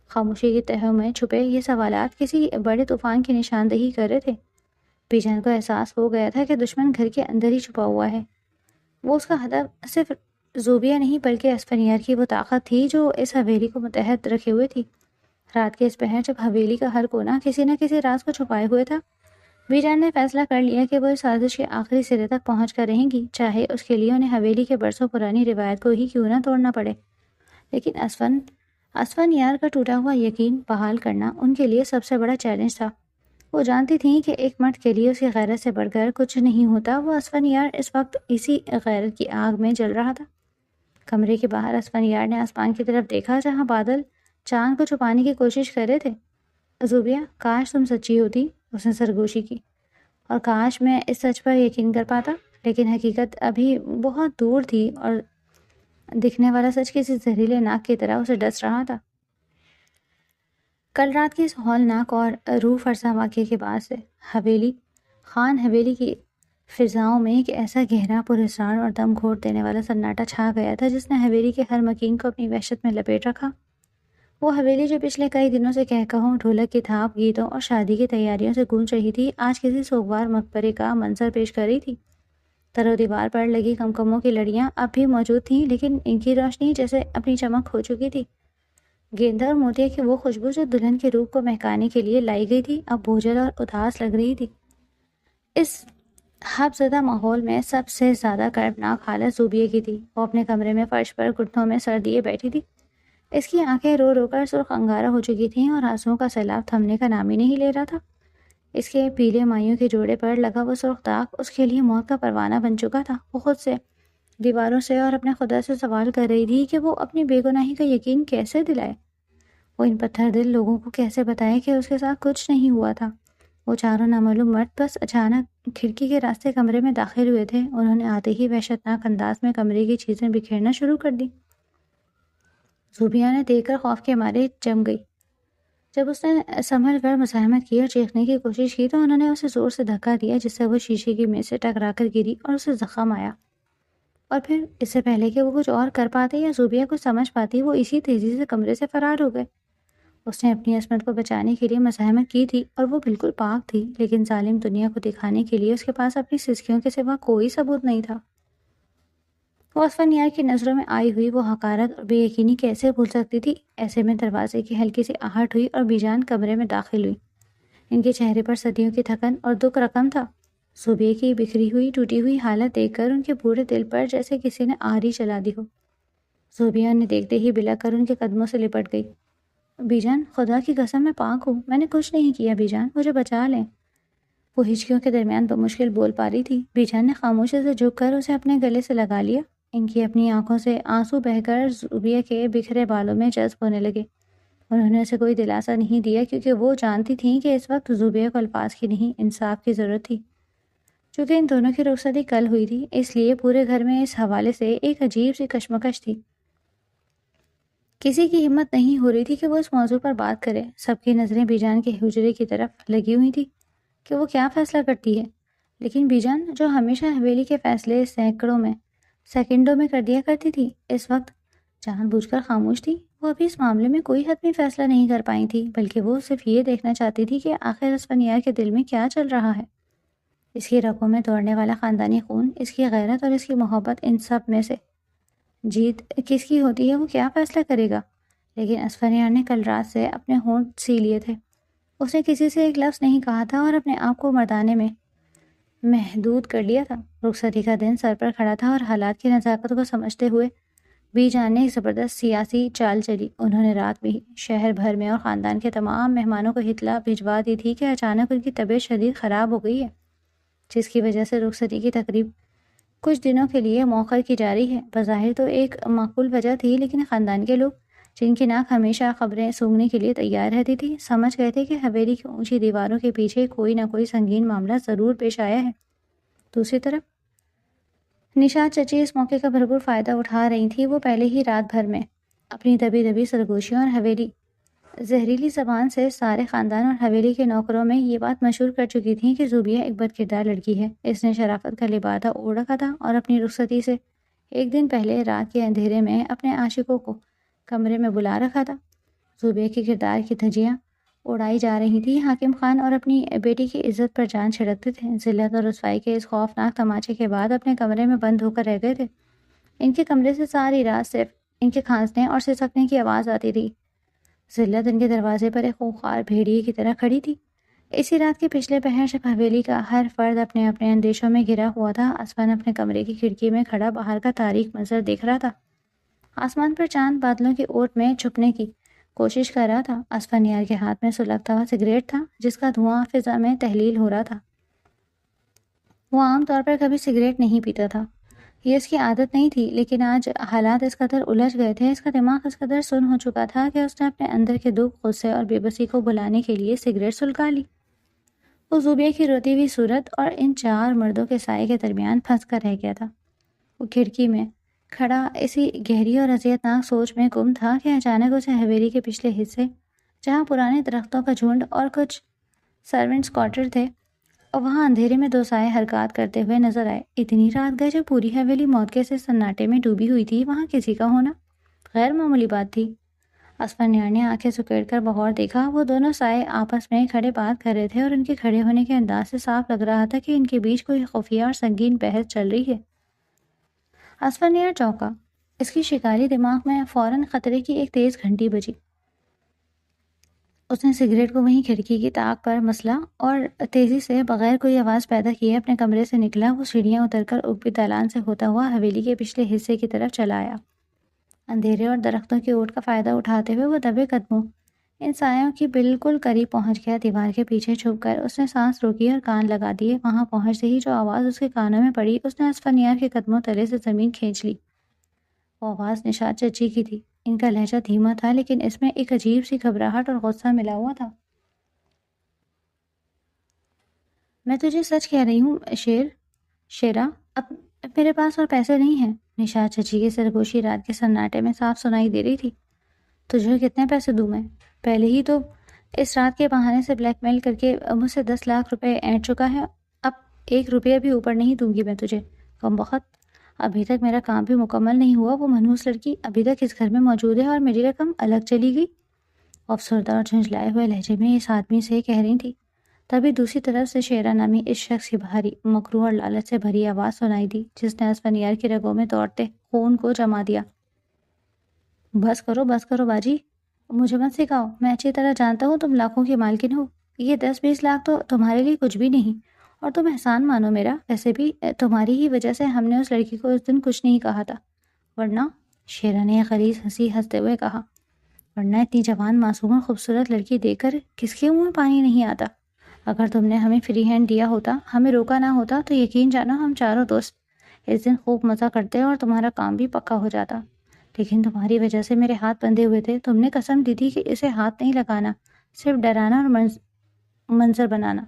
S1: خاموشی کی تہوں میں چھپے یہ سوالات کسی بڑے طوفان کی نشاندہی کر رہے تھے۔ بیجان کو احساس ہو گیا تھا کہ دشمن گھر کے اندر ہی چھپا ہوا ہے۔ وہ اس کا ہدف صرف زوبیہ نہیں بلکہ اسفندیار کی وہ طاقت تھی جو اس حویلی کو متحد رکھے ہوئے تھی۔ رات کے اس پہر جب حویلی کا ہر کونا کسی نہ کسی راز کو چھپائے ہوئے تھا، بیجان نے فیصلہ کر لیا کہ وہ اس سازش کے آخری سرے تک پہنچ کر رہیں گی، چاہے اس کے لیے انہیں حویلی کے برسوں پرانی روایت کو ہی کیوں نہ توڑنا پڑے۔ لیکن اسفندیار کا ٹوٹا ہوا یقین بحال کرنا ان کے لیے سب سے بڑا چیلنج تھا۔ وہ جانتی تھیں کہ ایک مرد کے لیے اس کی غیرت سے بڑھ کر کچھ نہیں ہوتا۔ وہ اسفندیار اس وقت اسی غیرت کی آگ میں جل رہا تھا۔ کمرے کے باہر اسفندیار نے آسمان کی طرف دیکھا جہاں بادل چاند کو چھپانے کی کوشش کر رہے تھے۔ زوبیہ، کاش تم سچی ہوتی، اس نے سرگوشی کی، اور کاش میں اس سچ پر یقین کر پاتا، لیکن حقیقت ابھی بہت دور تھی اور دکھنے والا سچ کسی زہریلے ناک کی طرح اسے ڈس رہا تھا۔ کل رات کے اس ہولناک اور روح فرسا واقعے کے بعد سے خان حویلی کی فضاؤں میں ایک ایسا گہرا پراسرار اور دم گھوٹ دینے والا سناٹا چھا گیا تھا جس نے حویلی کے ہر مکین کو اپنی وحشت میں لپیٹ رکھا۔ وہ حویلی جو پچھلے کئی دنوں سے کہکہوں، ڈھولک کی تھاپ، گیتوں اور شادی کی تیاریوں سے گونج رہی تھی، آج کسی سوگوار مقبرے کا منظر پیش کر رہی تھی۔ در و دیوار پر لگی کمکموں کی لڑیاں اب بھی موجود تھیں، لیکن ان کی روشنی جیسے اپنی چمک کھو چکی تھی۔ گیندا اور موتیا کی وہ خوشبو جو دلہن کے روح کو مہکانے کے لیے لائی گئی تھی اب بوجھل اور اداس لگ رہی تھی۔ اس حب زدہ ماحول میں سب سے زیادہ کربناک حالت زوبیہ کی تھی۔ وہ اپنے کمرے میں فرش پر گھٹنوں میں سر دیے بیٹھی تھی۔ اس کی آنکھیں رو رو کر سرخ انگارہ ہو چکی تھیں اور آنسوؤں کا سیلاب تھمنے کا نام ہی نہیں لے رہا تھا۔ اس کے پیلے مائیوں کے جوڑے پر لگا وہ سرخ داغ اس کے لیے موت کا پروانہ بن چکا تھا۔ وہ خود سے، دیواروں سے اور اپنے خدا سے سوال کر رہی تھی کہ وہ اپنی بے گناہی کا یقین کیسے دلائے۔ وہ ان پتھر دل لوگوں کو کیسے بتائے کہ اس کے ساتھ کچھ نہیں ہوا تھا۔ وہ چاروں نامعلوم مرد بس اچانک کھڑکی کے راستے کمرے میں داخل ہوئے تھے۔ انہوں نے آتے ہی وحشتناک انداز میں کمرے کی چیزیں بکھیرنا شروع کر دی۔ زوبیہ نے دیکھ کر خوف کے مارے جم گئی۔ جب اس نے سنبھل کر مزاحمت کی اور چیخنے کی کوشش کی تو انہوں نے اسے زور سے دھکا دیا جس سے وہ شیشے کی میز سے ٹکرا کر گری اور اسے زخم آیا۔ اور پھر اس سے پہلے کہ وہ کچھ اور کر پاتے یا زوبیہ کو سمجھ پاتی، وہ اسی تیزی سے کمرے سے فرار ہو گئے۔ اس نے اپنی عصمت کو بچانے کے لیے مزاحمت کی تھی اور وہ بالکل پاک تھی، لیکن ظالم دنیا کو دکھانے کے لیے اس کے پاس اپنی سسکیوں کے سوا کوئی ثبوت نہیں تھا۔ وہ اسفندیار کی نظروں میں آئی ہوئی وہ حقارت اور بے یقینی کیسے بھول سکتی تھی؟ ایسے میں دروازے کی ہلکی سی آہٹ ہوئی اور بیجان کمرے میں داخل ہوئی۔ ان کے چہرے پر صدیوں کی تھکن اور دکھ رقم تھا۔ زوبیہ کی بکھری ہوئی ٹوٹی ہوئی حالت دیکھ کر ان کے بوڑھے دل پر جیسے کسی نے آری چلا دی ہو۔ زوبیہ نے دیکھتے ہی بلا کر ان کے قدموں سے لپٹ گئی۔ بیجان، خدا کی قسم میں پاک ہوں، میں نے کچھ نہیں کیا بیجان، مجھے بچا لیں۔ وہ ہچکیوں کے درمیان بمشکل بول پا رہی تھی۔ بیجان نے خاموشی سے جھک کر اسے اپنے گلے سے لگا لیا۔ ان کی اپنی آنکھوں سے آنسو بہہ کر زوبیہ کے بکھرے بالوں میں جذب ہونے لگے۔ انہوں نے اسے کوئی دلاسا نہیں دیا کیونکہ وہ جانتی تھیں کہ اس وقت زوبیہ کو الفاظ کی نہیں انصاف کی ضرورت تھی۔ چونکہ ان دونوں کی رخصتی کل ہوئی تھی، اس لیے پورے گھر میں اس حوالے سے ایک عجیب سی کشمکش تھی۔ کسی کی ہمت نہیں ہو رہی تھی کہ وہ اس موضوع پر بات کرے۔ سب کی نظریں بیجان کے حجرے کی طرف لگی ہوئی تھی کہ وہ کیا فیصلہ کرتی ہے۔ لیکن بیجان، جو ہمیشہ حویلی کے فیصلے سیکنڈوں میں کر دیا کرتی تھی، اس وقت جان بوجھ کر خاموش تھی۔ وہ ابھی اس معاملے میں کوئی حتمی فیصلہ نہیں کر پائی تھی، بلکہ وہ صرف یہ دیکھنا چاہتی تھی کہ آخر اسفندیار کے دل میں کیا چل رہا ہے۔ اس کی رگوں میں دوڑنے والا خاندانی خون، اس کی غیرت اور اس کی محبت، ان سب میں سے جیت کس کی ہوتی ہے وہ کیا فیصلہ کرے گا؟ لیکن اسفندیار نے کل رات سے اپنے ہونٹ سی لیے تھے۔ اس نے کسی سے ایک لفظ نہیں کہا تھا اور اپنے آپ کو مردانے میں محدود کر لیا تھا۔ رخصتی کا دن سر پر کھڑا تھا اور حالات کی نزاکت کو سمجھتے ہوئے بھی جان نے ایک زبردست سیاسی چال چلی۔ انہوں نے رات میں ہی شہر بھر میں اور خاندان کے تمام مہمانوں کو اطلاع بھجوا دی تھی کہ اچانک ان کی طبیعت شدید خراب ہو گئی ہے، جس کی وجہ سے رخصتی کی تقریب کچھ دنوں کے لیے مؤخر کی جا رہی ہے۔ بظاہر تو ایک معقول وجہ تھی، لیکن خاندان کے لوگ، جن کی ناک ہمیشہ خبریں سونگھنے کے لیے تیار رہتی تھی، سمجھ گئے تھے کہ حویلی کی اونچی دیواروں کے پیچھے کوئی نہ کوئی سنگین معاملہ ضرور پیش آیا ہے۔ دوسری طرف نشاط چچی اس موقع کا بھرپور فائدہ اٹھا رہی تھی۔ وہ پہلے ہی رات بھر میں اپنی دبی دبی سرگوشیوں اور حویلی زہریلی زبان سے سارے خاندان اور حویلی کے نوکروں میں یہ بات مشہور کر چکی تھیں کہ زوبیہ ایک بد کردار لڑکی ہے۔ اس نے شرافت کا لبادہ اوڑھ رکھا تھا اور اپنی رخصتی سے ایک دن پہلے رات کے اندھیرے میں اپنے عاشقوں کو کمرے میں بلا رکھا تھا۔ زوبیہ کے کردار کی دھجیاں اڑائی جا رہی تھی۔ حاکم خان اور اپنی بیٹی کی عزت پر جان چھڑکتے تھے۔ ذلت اور رسوائی کے اس خوفناک تماچے کے بعد اپنے کمرے میں بند ہو کر رہ گئے تھے۔ ان کے کمرے سے ساری رات صرف ان کے کھانسنے اور سسکنے کی آواز آتی رہی۔ ذلت ان کے دروازے پر ایک خونخوار بھیڑیے کی طرح کھڑی تھی۔ اسی رات کے پچھلے پہر جب حویلی کا ہر فرد اپنے اپنے اندیشوں میں گھرا ہوا تھا، اسفن اپنے کمرے کی کھڑکی میں کھڑا باہر کا تاریک منظر دیکھ رہا تھا۔ آسمان پر چاند بادلوں کی اوٹ میں چھپنے کی کوشش کر رہا تھا۔ اسفن یار کے ہاتھ میں سلگتا ہوا سگریٹ تھا، جس کا دھواں فضا میں تحلیل ہو رہا تھا۔ وہ عام طور پر کبھی سگریٹ نہیں پیتا تھا، یہ اس کی عادت نہیں تھی، لیکن آج حالات اس قدر الجھ گئے تھے، اس کا دماغ اس قدر سن ہو چکا تھا کہ اس نے اپنے اندر کے دکھ، غصے اور بے بسی کو بلانے کے لیے سگریٹ سلگا لی۔ وہ زوبیہ کی روتی ہوئی صورت اور ان چار مردوں کے سائے کے درمیان پھنس کر رہ گیا تھا۔ وہ کھڑکی میں کھڑا اسی گہری اور اذیتناک سوچ میں گم تھا کہ اچانک اسے حویلی کے پچھلے حصے، جہاں پرانے درختوں کا جھنڈ اور کچھ سرونٹس کوارٹر تھے، اور وہاں اندھیرے میں دو سائے حرکات کرتے ہوئے نظر آئے۔ اتنی رات گئے جب پوری حویلی موت کے سے سناٹے میں ڈوبی ہوئی تھی، وہاں کسی کا ہونا غیر معمولی بات تھی۔ اسفن یار نے آنکھیں سکیڑ کر بغور دیکھا۔ وہ دونوں سائے آپس میں کھڑے بات کر رہے تھے، اور ان کے کھڑے ہونے کے انداز سے صاف لگ رہا تھا کہ ان کے بیچ کوئی خفیہ اور سنگین بحث چل رہی ہے۔ اسفن یار چونکا۔ اس کی شکاری دماغ میں فوراً خطرے کی ایک تیز گھنٹی بجی۔ اس نے سگریٹ کو وہیں کھڑکی کی طاق پر مسلا اور تیزی سے بغیر کوئی آواز پیدا کیے اپنے کمرے سے نکلا۔ وہ سیڑھیاں اتر کر اوپری دالان سے ہوتا ہوا حویلی کے پچھلے حصے کی طرف چلا آیا۔ اندھیرے اور درختوں کی اوٹ کا فائدہ اٹھاتے ہوئے وہ دبے قدموں ان سایوں کی بالکل قریب پہنچ گیا۔ دیوار کے پیچھے چھپ کر اس نے سانس روکی اور کان لگا دیے۔ وہاں پہنچتے ہی جو آواز اس کے کانوں میں پڑی، اس نے اسفن یار کے قدموں تلے سے زمین کھینچ لی۔ وہ آواز نشاط چچی کی تھی۔ ان کا لہجہ دھیما تھا، لیکن اس میں ایک عجیب سی گھبراہٹ اور غصہ ملا ہوا تھا۔ میں تجھے سچ کہہ رہی ہوں شیرا، اب میرے پاس اور پیسے نہیں ہیں۔ نشاط چچی کی سرگوشی رات کے سناٹے میں صاف سنائی دے رہی تھی۔ تجھے کتنے پیسے دوں میں؟ پہلے ہی تو اس رات کے بہانے سے بلیک میل کر کے مجھ سے 10 لاکھ روپے اینٹ چکا ہے، اب 1 روپیہ بھی اوپر نہیں دوں گی میں تجھے۔ کم بخت، ابھی تک میرا کام بھی مکمل نہیں ہوا۔ وہ منحوس لڑکی ابھی تک اس گھر میں موجود ہے اور میری رقم الگ چلی گئی۔ افسردہ اور جھنجھلائے ہوئے لہجے میں اس آدمی سے کہہ رہی تھی۔ تبھی دوسری طرف سے شیرا نامی اس شخص کی بھاری مکروہ اور لالچ سے بھری آواز سنائی دی، جس نے اسفن یار کی رگوں میں دوڑتے خون کو جما دیا۔ بس کرو باجی، مجھے مت سکھاؤ، میں اچھی طرح جانتا ہوں تم لاکھوں کی مالکن ہو۔ یہ 10-20 لاکھ تو تمہارے لیے کچھ بھی نہیں، اور تم احسان مانو میرا۔ ویسے بھی تمہاری ہی وجہ سے ہم نے اس لڑکی کو اس دن کچھ نہیں کہا تھا، ورنہ، شیرا نے ایک غلیظ ہنسی ہنستے ہوئے کہا، ورنہ اتنی جوان معصوم اور خوبصورت لڑکی دیکھ کر کس کے منہ میں پانی نہیں آتا۔ اگر تم نے ہمیں فری ہینڈ دیا ہوتا، ہمیں روکا نہ ہوتا، تو یقین جانو ہم چاروں دوست اس دن خوب مزہ کرتے اور تمہارا کام بھی پکا ہو جاتا۔ لیکن تمہاری وجہ سے میرے ہاتھ بندھے ہوئے تھے۔ تم نے قسم دی تھی کہ اسے ہاتھ نہیں لگانا، صرف ڈرانا اور منظر بنانا۔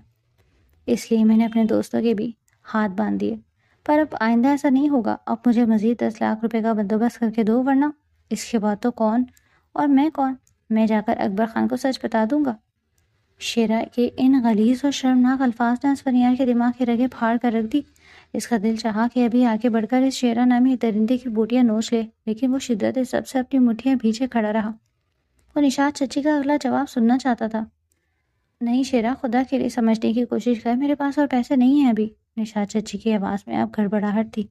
S1: اس لیے میں نے اپنے دوستوں کے بھی ہاتھ باندھ دیے۔ پر اب آئندہ ایسا نہیں ہوگا۔ اب مجھے مزید 10 لاکھ روپے کا بندوبست کر کے دو، ورنہ اس کے بعد تو کون اور میں کون؟ میں جا کر اکبر خان کو سچ بتا دوں گا۔ شیرا کے ان غلیظ اور شرمناک الفاظ نے اسفن یار کے دماغ کی رگیں پھاڑ کر رکھ دی۔ اس کا دل چاہا کہ ابھی آگے بڑھ کر اس شیرا نامی درندے کی بوٹیاں نوچ لے، لیکن وہ شدت سب سے اپنی مٹھیاں بھیجے کھڑا رہا۔ وہ نشاط چچی کا اگلا جواب سننا چاہتا تھا۔ نہیں شیرا، خدا کے لیے سمجھنے کی کوشش کر، میرے پاس اور پیسے نہیں ہیں ابھی۔ نشاط چچی کی آواز میں اب گڑبڑاہٹ تھی۔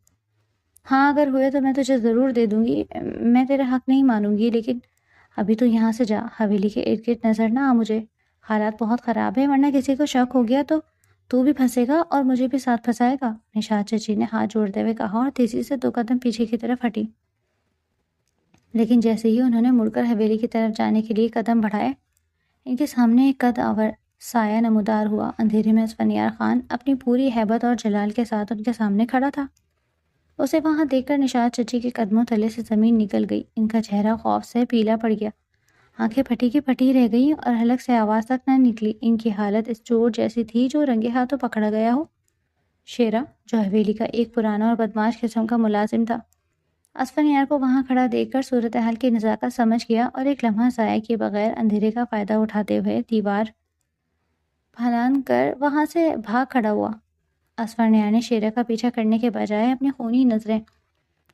S1: ہاں، اگر ہوئے تو میں تجھے ضرور دے دوں گی، میں تیرا حق نہیں مانوں گی، لیکن ابھی تو یہاں سے جا، حویلی کے ارد گرد نظر نہ آ مجھے۔ حالات بہت خراب ہیں، ورنہ کسی کو شک ہو گیا تو بھی پھنسے گا اور مجھے بھی ساتھ پھنسائے گا۔ نشاط چچی نے ہاتھ جوڑتے ہوئے کہا اور تیزی سے 2 قدم پیچھے کی طرف ہٹی۔ لیکن جیسے ہی انہوں نے مڑ کر حویلی کی طرف جانے کے لیے قدم بڑھائے، ان کے سامنے ایک قد آور سایہ نمودار ہوا۔ اندھیرے میں اسفندیار خان اپنی پوری ہیبت اور جلال کے ساتھ ان کے سامنے کھڑا تھا۔ اسے وہاں دیکھ کر نشاط چچی کے قدموں تلے سے زمین نکل گئی۔ ان کا چہرہ خوف سے پیلا پڑ گیا، آنکھیں پھٹی کی پھٹی رہ گئیں اور حلق سے آواز تک نہ نکلی۔ ان کی حالت اس چور جیسی تھی جو رنگے ہاتھوں پکڑا گیا ہو۔ شیرا، جو حویلی کا ایک پرانا اور بدماش قسم کا ملازم تھا، اسفندیار کو وہاں کھڑا دیکھ کر صورتحال کی نزاکت سمجھ گیا اور ایک لمحہ ضائع کیے بغیر اندھیرے کا فائدہ اٹھاتے ہوئے دیوار پھلانگ کر وہاں سے بھاگ کھڑا ہوا۔ اسفندیار نے شیرا کا پیچھا کرنے کے بجائے اپنی خونی نظریں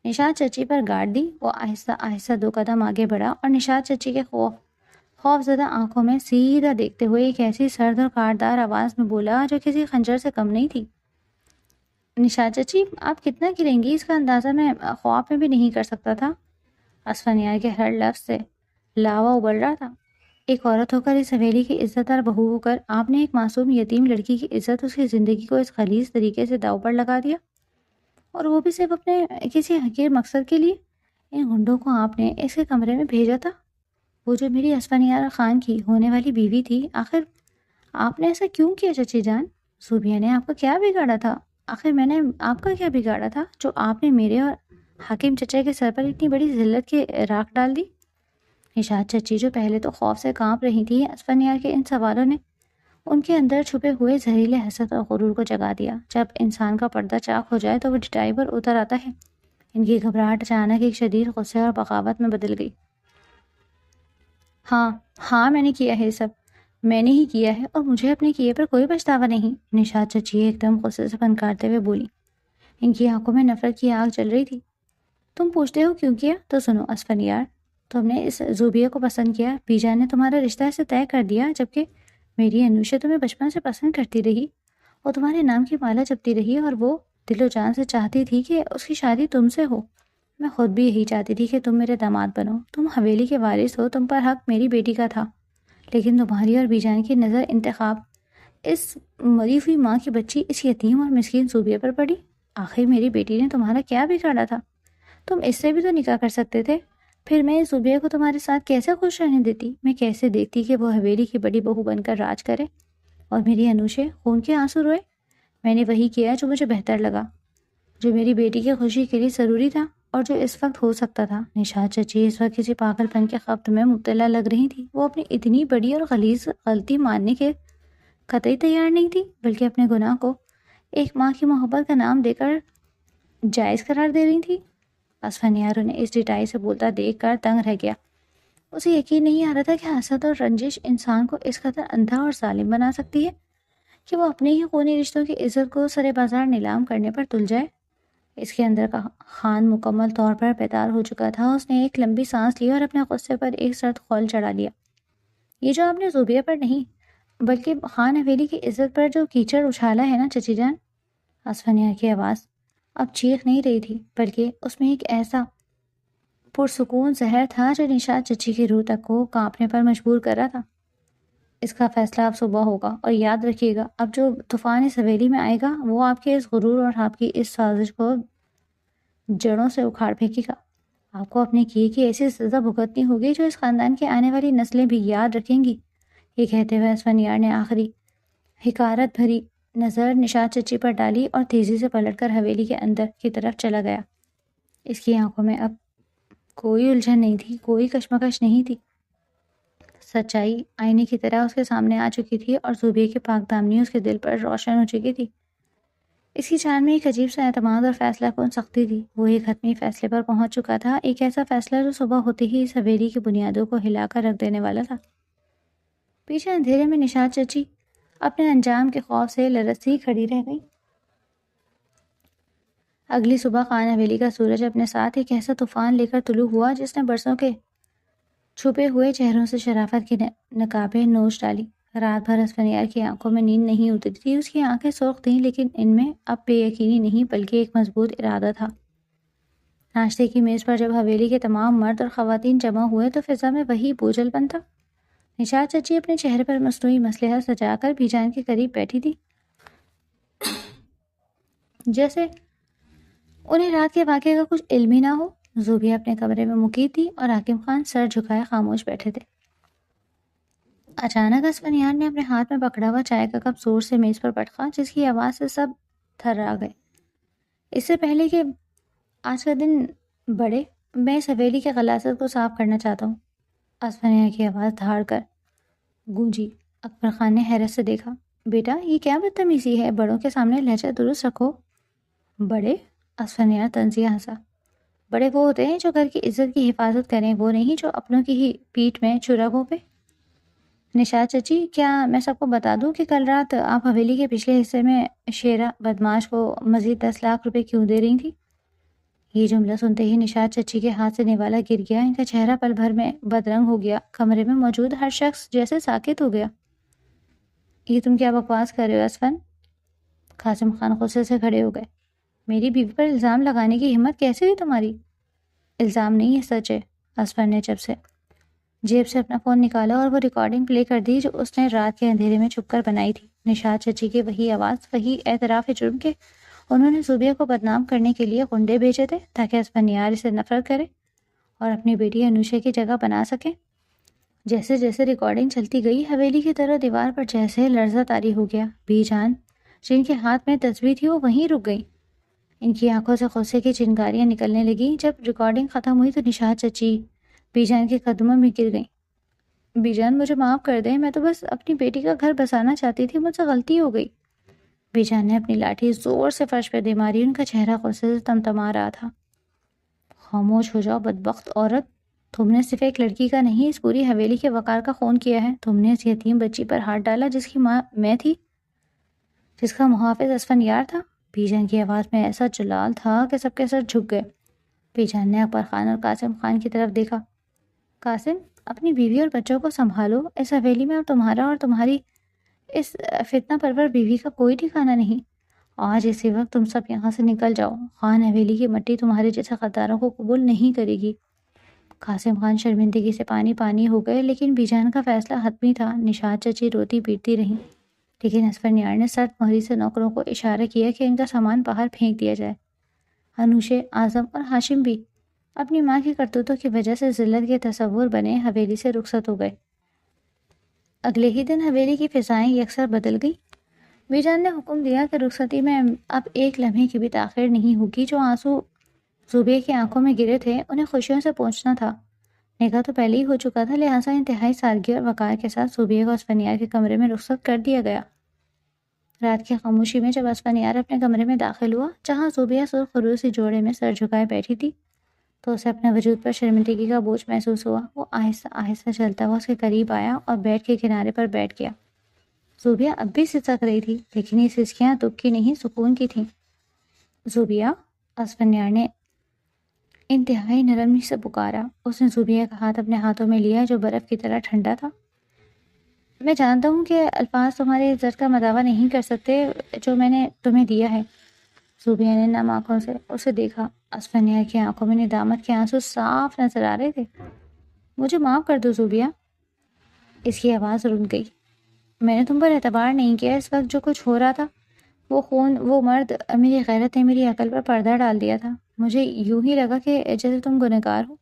S1: نشاط چچی پر گاڑ دی۔ وہ آہستہ آہستہ 2 قدم آگے بڑھا اور نشاط چچی کے خوف زدہ آنکھوں میں سیدھا دیکھتے ہوئے ایک ایسی سرد اور کاٹدار آواز میں بولا جو کسی خنجر سے کم نہیں تھی، نشاط چچی، آپ کتنا گریں گی اس کا اندازہ میں خواب میں بھی نہیں کر سکتا تھا۔ اسفندیار کے ہر لفظ سے لاوا ابل رہا تھا۔ ایک عورت ہو کر، اس حویلی کی عزت دار بہو ہو کر، آپ نے ایک معصوم یتیم لڑکی کی عزت، اس کی زندگی کو اس غلیظ طریقے سے داؤ پر لگا دیا، اور وہ بھی صرف اپنے کسی حقیر مقصد کے لیے۔ ان گنڈوں کو آپ نے اس کے کمرے میں بھیجا تھا، وہ جو میری اسفندیار خان کی ہونے والی بیوی تھی۔ آخر آپ نے ایسا کیوں کیا چچی جان؟ زوبیہ نے آپ کا کیا بگاڑا تھا؟ آخر میں نے آپ کا کیا بگاڑا تھا جو آپ نے میرے اور حاکم چچا کے سر پر اتنی بڑی ذلت کی راکھ ڈال دی؟ نشاط چچی، جو پہلے تو خوف سے کانپ رہی تھی، اسفندیار کے ان سوالوں نے ان کے اندر چھپے ہوئے زہریلے حسد اور غرور کو جگا دیا۔ جب انسان کا پردہ چاک ہو جائے تو وہ ڈٹائی پر اتر آتا ہے۔ ان کی گھبراہٹ اچانک ایک شدید غصے اور بغاوت میں بدل گئی۔ ہاں میں نے کیا ہے، سب میں نے ہی کیا ہے، اور مجھے اپنے کیے پر کوئی پچھتاوا نہیں، نشاط چچی ایک دم غصے سے پنکارتے ہوئے بولی۔ ان کی آنکھوں میں نفرت کی آگ جل رہی تھی۔ تم پوچھتے ہو کیوں کیا؟ تو سنو اسفندیار، تم نے اس زوبیہ کو پسند کیا، بیجا نے تمہارا رشتہ اسے طے کر دیا، جبکہ میری انوشا تمہیں بچپن سے پسند کرتی رہی اور تمہارے نام کی مالا جپتی رہی، اور وہ دل و جان سے چاہتی تھی کہ اس کی شادی تم سے ہو۔ میں خود بھی یہی چاہتی تھی کہ تم میرے داماد بنو، تم حویلی کے وارث ہو، تم پر حق میری بیٹی کا تھا، لیکن تمہاری اور بیجان کی نظر انتخاب اس مری ہوئی ماں کی بچی، اس یتیم اور مسکین زوبیہ پر پڑی۔ آخر میری بیٹی نے تمہارا کیا بگاڑا تھا؟ تم اس سے بھی تو نکاح کر سکتے تھے۔ پھر میں زوبیہ کو تمہارے ساتھ کیسے خوش رہنے دیتی؟ میں کیسے دیکھتی کہ وہ حویلی کی بڑی بہو بن کر راج کرے اور میری انوشے خون کے آنسو روئے؟ میں نے وہی کیا جو مجھے بہتر لگا، جو میری بیٹی کی خوشی کے لیے ضروری تھا اور جو اس وقت ہو سکتا تھا۔ نشاط چچی اس وقت کسی پاگل پن کے خبت میں مبتلا لگ رہی تھی۔ وہ اپنی اتنی بڑی اور غلیظ غلطی ماننے کے قطعی تیار نہیں تھی، بلکہ اپنے گناہ کو ایک ماں کی محبت کا نام دے کر جائز قرار دے رہی تھی۔ اسفندیار انہیں اس ڈٹائی سے بولتا دیکھ کر دنگ رہ گیا۔ اسے یقین نہیں آ رہا تھا کہ حسد اور رنجش انسان کو اس قدر اندھا اور ظالم بنا سکتی ہے کہ وہ اپنے ہی خونی رشتوں کی عزت کو سرے بازار نیلام کرنے پر تل جائے۔ اس کے اندر کا خان مکمل طور پر بیدار ہو چکا تھا۔ اس نے ایک لمبی سانس لی اور اپنے غصے پر ایک سرد خول چڑھا لیا۔ یہ جو آپ نے زوبیہ پر نہیں بلکہ خان حویلی کی عزت پر جو کیچڑ اچھالا ہے نا چچی جان، اسفندیار کی آواز اب چیخ نہیں رہی تھی، بلکہ اس میں ایک ایسا پرسکون زہر تھا جو نشاط چچی کی روح تک کو کانپنے پر مجبور کر رہا تھا۔ اس کا فیصلہ اب صبح ہوگا، اور یاد رکھیے گا، اب جو طوفان اس حویلی میں آئے گا وہ آپ کے اس غرور اور آپ کی اس سازش کو جڑوں سے اکھاڑ پھینکے گا۔ آپ کو اپنے کیے کی ایسی سزا بھگتنی ہوگی جو اس خاندان کی آنے والی نسلیں بھی یاد رکھیں گی۔ یہ کہتے ہوئے اسفندیار نے آخری حقارت بھری نظر نشاط چچی پر ڈالی اور تیزی سے پلٹ کر حویلی کے اندر کی طرف چلا گیا۔ اس کی آنکھوں میں اب کوئی الجھن نہیں تھی، کوئی کشمکش نہیں تھی۔ سچائی آئینے کی طرح اس کے سامنے آ چکی تھی اور زوبیہ کی پاک دامنی اس کے دل پر روشن ہو چکی تھی۔ اس کی جان میں ایک عجیب سا اعتماد اور فیصلہ کن سختی تھی۔ وہ ایک حتمی فیصلے پر پہنچ چکا تھا، ایک ایسا فیصلہ جو صبح ہوتے ہی اس حویلی کی بنیادوں کو ہلا کر رکھ دینے والا تھا۔ پیچھے اندھیرے میں نشاط چچی اپنے انجام کے خوف سے لرزتی کھڑی رہ گئی۔ اگلی صبح خان حویلی کا سورج اپنے ساتھ ایک ایسا طوفان لے کر طلوع ہوا جس نے برسوں کے چھپے ہوئے چہروں سے شرافت کی نقابیں نوچ ڈالی۔ رات بھر اسفندیار کی آنکھوں میں نیند نہیں اتری تھی۔ اس کی آنکھیں سرخ تھیں، لیکن ان میں اب بے یقینی نہیں بلکہ ایک مضبوط ارادہ تھا۔ ناشتے کی میز پر جب حویلی کے تمام مرد اور خواتین جمع ہوئے تو فضا میں وہی بوجھل پن تھا۔ نشاط چچی اپنے چہرے پر مصنوعی مسلحہ سجا کر بیجان کے قریب بیٹھی تھی، جیسے انہیں رات کے واقعے کا کچھ علم ہی نہ ہو۔ زوبیہ اپنے کمرے میں مقیم تھی اور حاکم خان سر جھکائے خاموش بیٹھے تھے۔ اچانک اسفندیار نے اپنے ہاتھ میں پکڑا ہوا چائے کا کپ زور سے میز پر پٹکا، جس کی آواز سے سب تھرا گئے۔ اس سے پہلے کہ آج کا دن بڑھے، میں اس حویلی کے غلاظت کو صاف کرنا چاہتا ہوں۔ اسفندیار کی آواز دھاڑ کر گونجی۔ اکبر خان نے حیرت سے دیکھا۔ بیٹا، یہ کیا بدتمیزی ہے؟ بڑوں کے سامنے لہجہ درست رکھو۔ بڑے؟ اسفندیار طنزیہ ہنسا۔ بڑے وہ ہوتے ہیں جو گھر کی عزت کی حفاظت کریں، وہ نہیں جو اپنوں کی ہی پیٹھ میں چھرا گھونپے۔ نشاد چچی، کیا میں سب کو بتا دوں کہ کل رات آپ حویلی کے پچھلے حصے میں شیرہ بدماش کو مزید 10 لاکھ روپے کیوں دے رہی تھی؟ یہ جملہ سنتے ہی نشاد چچی کے ہاتھ سے نوالا گر گیا۔ ان کا چہرہ پل بھر میں بدرنگ ہو گیا۔ کمرے میں موجود ہر شخص جیسے ساکت ہو گیا۔ یہ تم کیا بکواس کر رہے ہو اسفن؟ قاسم خان غصے سے کھڑے ہو گئے۔ میری بیوی پر الزام لگانے کی ہمت کیسے ہوئی تمہاری؟ الزام نہیں، یہ سچ ہے۔ اسفن نے جیب سے اپنا فون نکالا اور وہ ریکارڈنگ پلے کر دی جو اس نے رات کے اندھیرے میں چھپ کر بنائی تھی۔ نشاد چچی کی وہی آواز، وہی اعتراف جرم کے انہوں نے زوبیہ کو بدنام کرنے کے لیے غنڈے بھیجے تھے تاکہ اسفندیار اسے نفرت کرے اور اپنی بیٹی انوشا کی جگہ بنا سکے۔ جیسے جیسے ریکارڈنگ چلتی گئی، حویلی کی طرح دیوار پر جیسے لرزہ طاری ہو گیا۔ بی جان جن کے ہاتھ میں تصویر تھی وہ وہیں رک گئی۔ ان کی آنکھوں سے غصے کی چنگاریاں نکلنے لگیں۔ جب ریکارڈنگ ختم ہوئی تو نشاد چچی بی جان کے قدموں میں گر گئیں۔ بی جان مجھے معاف کر دیں، میں تو بس اپنی بیٹی کا گھر بسانا چاہتی تھی، مجھ سے غلطی ہو گئی۔ بی جان نے اپنی لاٹھی زور سے فرش پہ دے ماری۔ ان کا چہرہ غصے سے تمتما رہا تھا۔ خاموش ہو جاؤ بدبخت عورت، تم نے صرف ایک لڑکی کا نہیں، اس پوری حویلی کے وقار کا خون کیا ہے۔ تم نے اس یتیم بچی پر ہاتھ ڈالا جس کی ماں میں تھی، جس کا محافظ اسفندیار تھا۔ بی جان کی آواز میں ایسا جلال تھا کہ سب کے سر جھک گئے۔ بی جان نے اکبر خان اور قاسم خان کی طرف دیکھا۔ قاسم، اپنی بیوی اور بچوں کو سنبھالو، اس حویلی میں اب تمہارا اور تمہاری اس فتنہ پرور بیوی کا کوئی ٹھکانہ نہیں۔ آج اسی وقت تم سب یہاں سے نکل جاؤ، خان حویلی کی مٹی تمہارے جیسے غداروں کو قبول نہیں کرے گی۔ قاسم خان شرمندگی سے پانی پانی ہو گئے، لیکن بی جان کا فیصلہ حتمی تھا۔ نشاد چچی روتی پیٹتی رہیں، لیکن اسفندیار نے سخت مہری سے نوکروں کو اشارہ کیا کہ ان کا سامان باہر پھینک دیا جائے۔ انوشے، اعظم اور ہاشم بھی اپنی ماں کی کرتوتوں کی وجہ سے ذلت کے تصور بنے حویلی سے رخصت ہو گئے۔ اگلے ہی دن حویلی کی فضائیں یکسر بدل گئی۔ بی جان نے حکم دیا کہ رخصتی میں اب ایک لمحے کی بھی تاخیر نہیں ہوگی۔ جو آنسو زوبیہ کی آنکھوں میں گرے تھے انہیں خوشیوں سے پہنچنا تھا۔ نکاح تو پہلے ہی ہو چکا تھا، لہٰذا انتہائی سادگی اور وقار کے ساتھ زوبیہ کو اسفندیار کے کمرے میں رخصت کر دیا گیا۔ رات کی خاموشی میں جب اسفندیار اپنے کمرے میں داخل ہوا جہاں زوبیہ سرخ خروشی جوڑے میں سر جھکائے بیٹھی تھی، تو اسے اپنے وجود پر شرمندگی کا بوجھ محسوس ہوا۔ وہ آہستہ آہستہ چلتا ہوا اس کے قریب آیا اور بیڈ کے کنارے پر بیٹھ گیا۔ زوبیہ اب بھی سسک رہی تھی، لیکن یہ سسکیاں دکھ کی نہیں، سکون کی تھیں۔ زوبیہ، اسفندیار نے انتہائی نرمی سے پکارا۔ اس نے زوبیہ کا ہاتھ اپنے ہاتھوں میں لیا جو برف کی طرح ٹھنڈا تھا۔ میں جانتا ہوں کہ الفاظ تمہاری عزت کا مداوع نہیں کر سکتے جو میں نے تمہیں دیا ہے۔ زوبیہ نے نم آنکھوں سے اسے دیکھا۔ اسفندیار کی آنکھوں میں ندامت کے آنسو صاف نظر آ رہے تھے۔ مجھے معاف کر دو زوبیہ۔ اس کی آواز رک گئی۔ میں نے تم پر اعتبار نہیں کیا۔ اس وقت جو کچھ ہو رہا تھا، وہ خون، وہ مرد، میری غیرت نے میری عقل پر پردہ ڈال دیا تھا۔ مجھے یوں ہی لگا کہ جیسے تم گنہگار ہو۔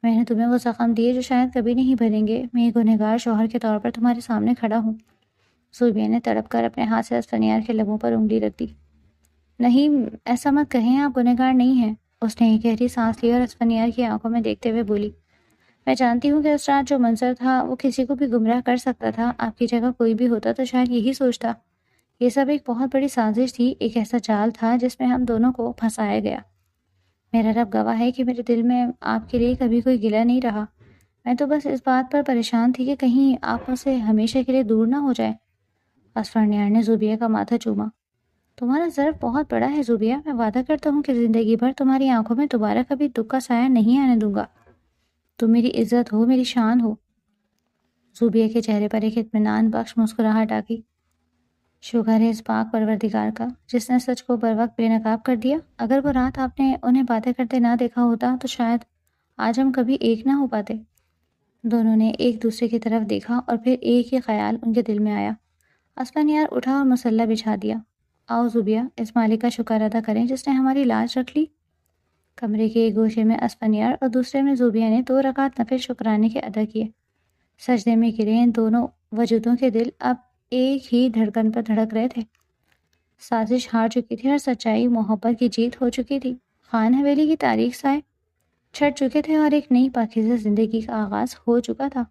S1: میں نے تمہیں وہ زخم دیے جو شاید کبھی نہیں بھریں گے۔ میں ایک گنہگار شوہر کے طور پر تمہارے سامنے کھڑا ہوں۔ زوبیہ نے تڑپ کر اپنے ہاتھ سے اسفندیار کے لبوں پر انگلی رکھ دی۔ نہیں، ایسا مت کہیں، آپ گنہگار نہیں ہیں۔ اس نے ایک گہری سانس لی اور اسفندیار کی آنکھوں میں دیکھتے ہوئے بولی، میں جانتی ہوں کہ اس رات جو منظر تھا وہ کسی کو بھی گمراہ کر سکتا تھا۔ آپ کی جگہ کوئی بھی ہوتا تو شاید یہی سوچتا۔ یہ سب ایک بہت بڑی سازش تھی، ایک ایسا جال تھا جس میں ہم دونوں کو پھنسایا گیا۔ میرا رب گواہ ہے کہ میرے دل میں آپ کے لیے کبھی کوئی گلہ نہیں رہا۔ میں تو بس اس بات پر پریشان تھی کہ کہیں آپ مجھ سے ہمیشہ کے لیے دور نہ ہو جائے۔ اسفندیار نے زوبیہ کا ماتھا چوما۔ تمہارا ظرف بہت بڑا ہے زوبیہ، میں وعدہ کرتا ہوں کہ زندگی بھر تمہاری آنکھوں میں دوبارہ کبھی دکھ کا سایہ نہیں آنے دوں گا۔ تم میری عزت ہو، میری شان ہو۔ زوبیہ کے چہرے پر ایک اطمینان بخش مسکراہٹ آ گئی۔ شکر ہے اس پاک پروردگار کا جس نے سچ کو بر وقت بے نقاب کر دیا۔ اگر وہ رات آپ نے انہیں باتیں کرتے نہ دیکھا ہوتا تو شاید آج ہم کبھی ایک نہ ہو پاتے۔ دونوں نے ایک دوسرے کی طرف دیکھا اور پھر ایک ہی خیال ان کے دل میں آیا۔ اسفندیار اٹھا اور مسلح بچھا دیا۔ آؤ زوبیہ، اس مالک کا شکر ادا کریں جس نے ہماری لاج رکھ لی۔ کمرے کے ایک گوشے میں اسفندیار اور دوسرے میں زوبیہ نے 2 رکعت نفل شکرانے کے ادا کیے۔ سجدے میں گرے ان دونوں وجودوں کے دل اب ایک ہی دھڑکن پر دھڑک رہے تھے۔ سازش ہار چکی تھی اور سچائی محبت کی جیت ہو چکی تھی۔ خان حویلی کی تاریخ سائے چھٹ چکے تھے اور ایک نئی پاکیزہ زندگی کا آغاز ہو چکا تھا۔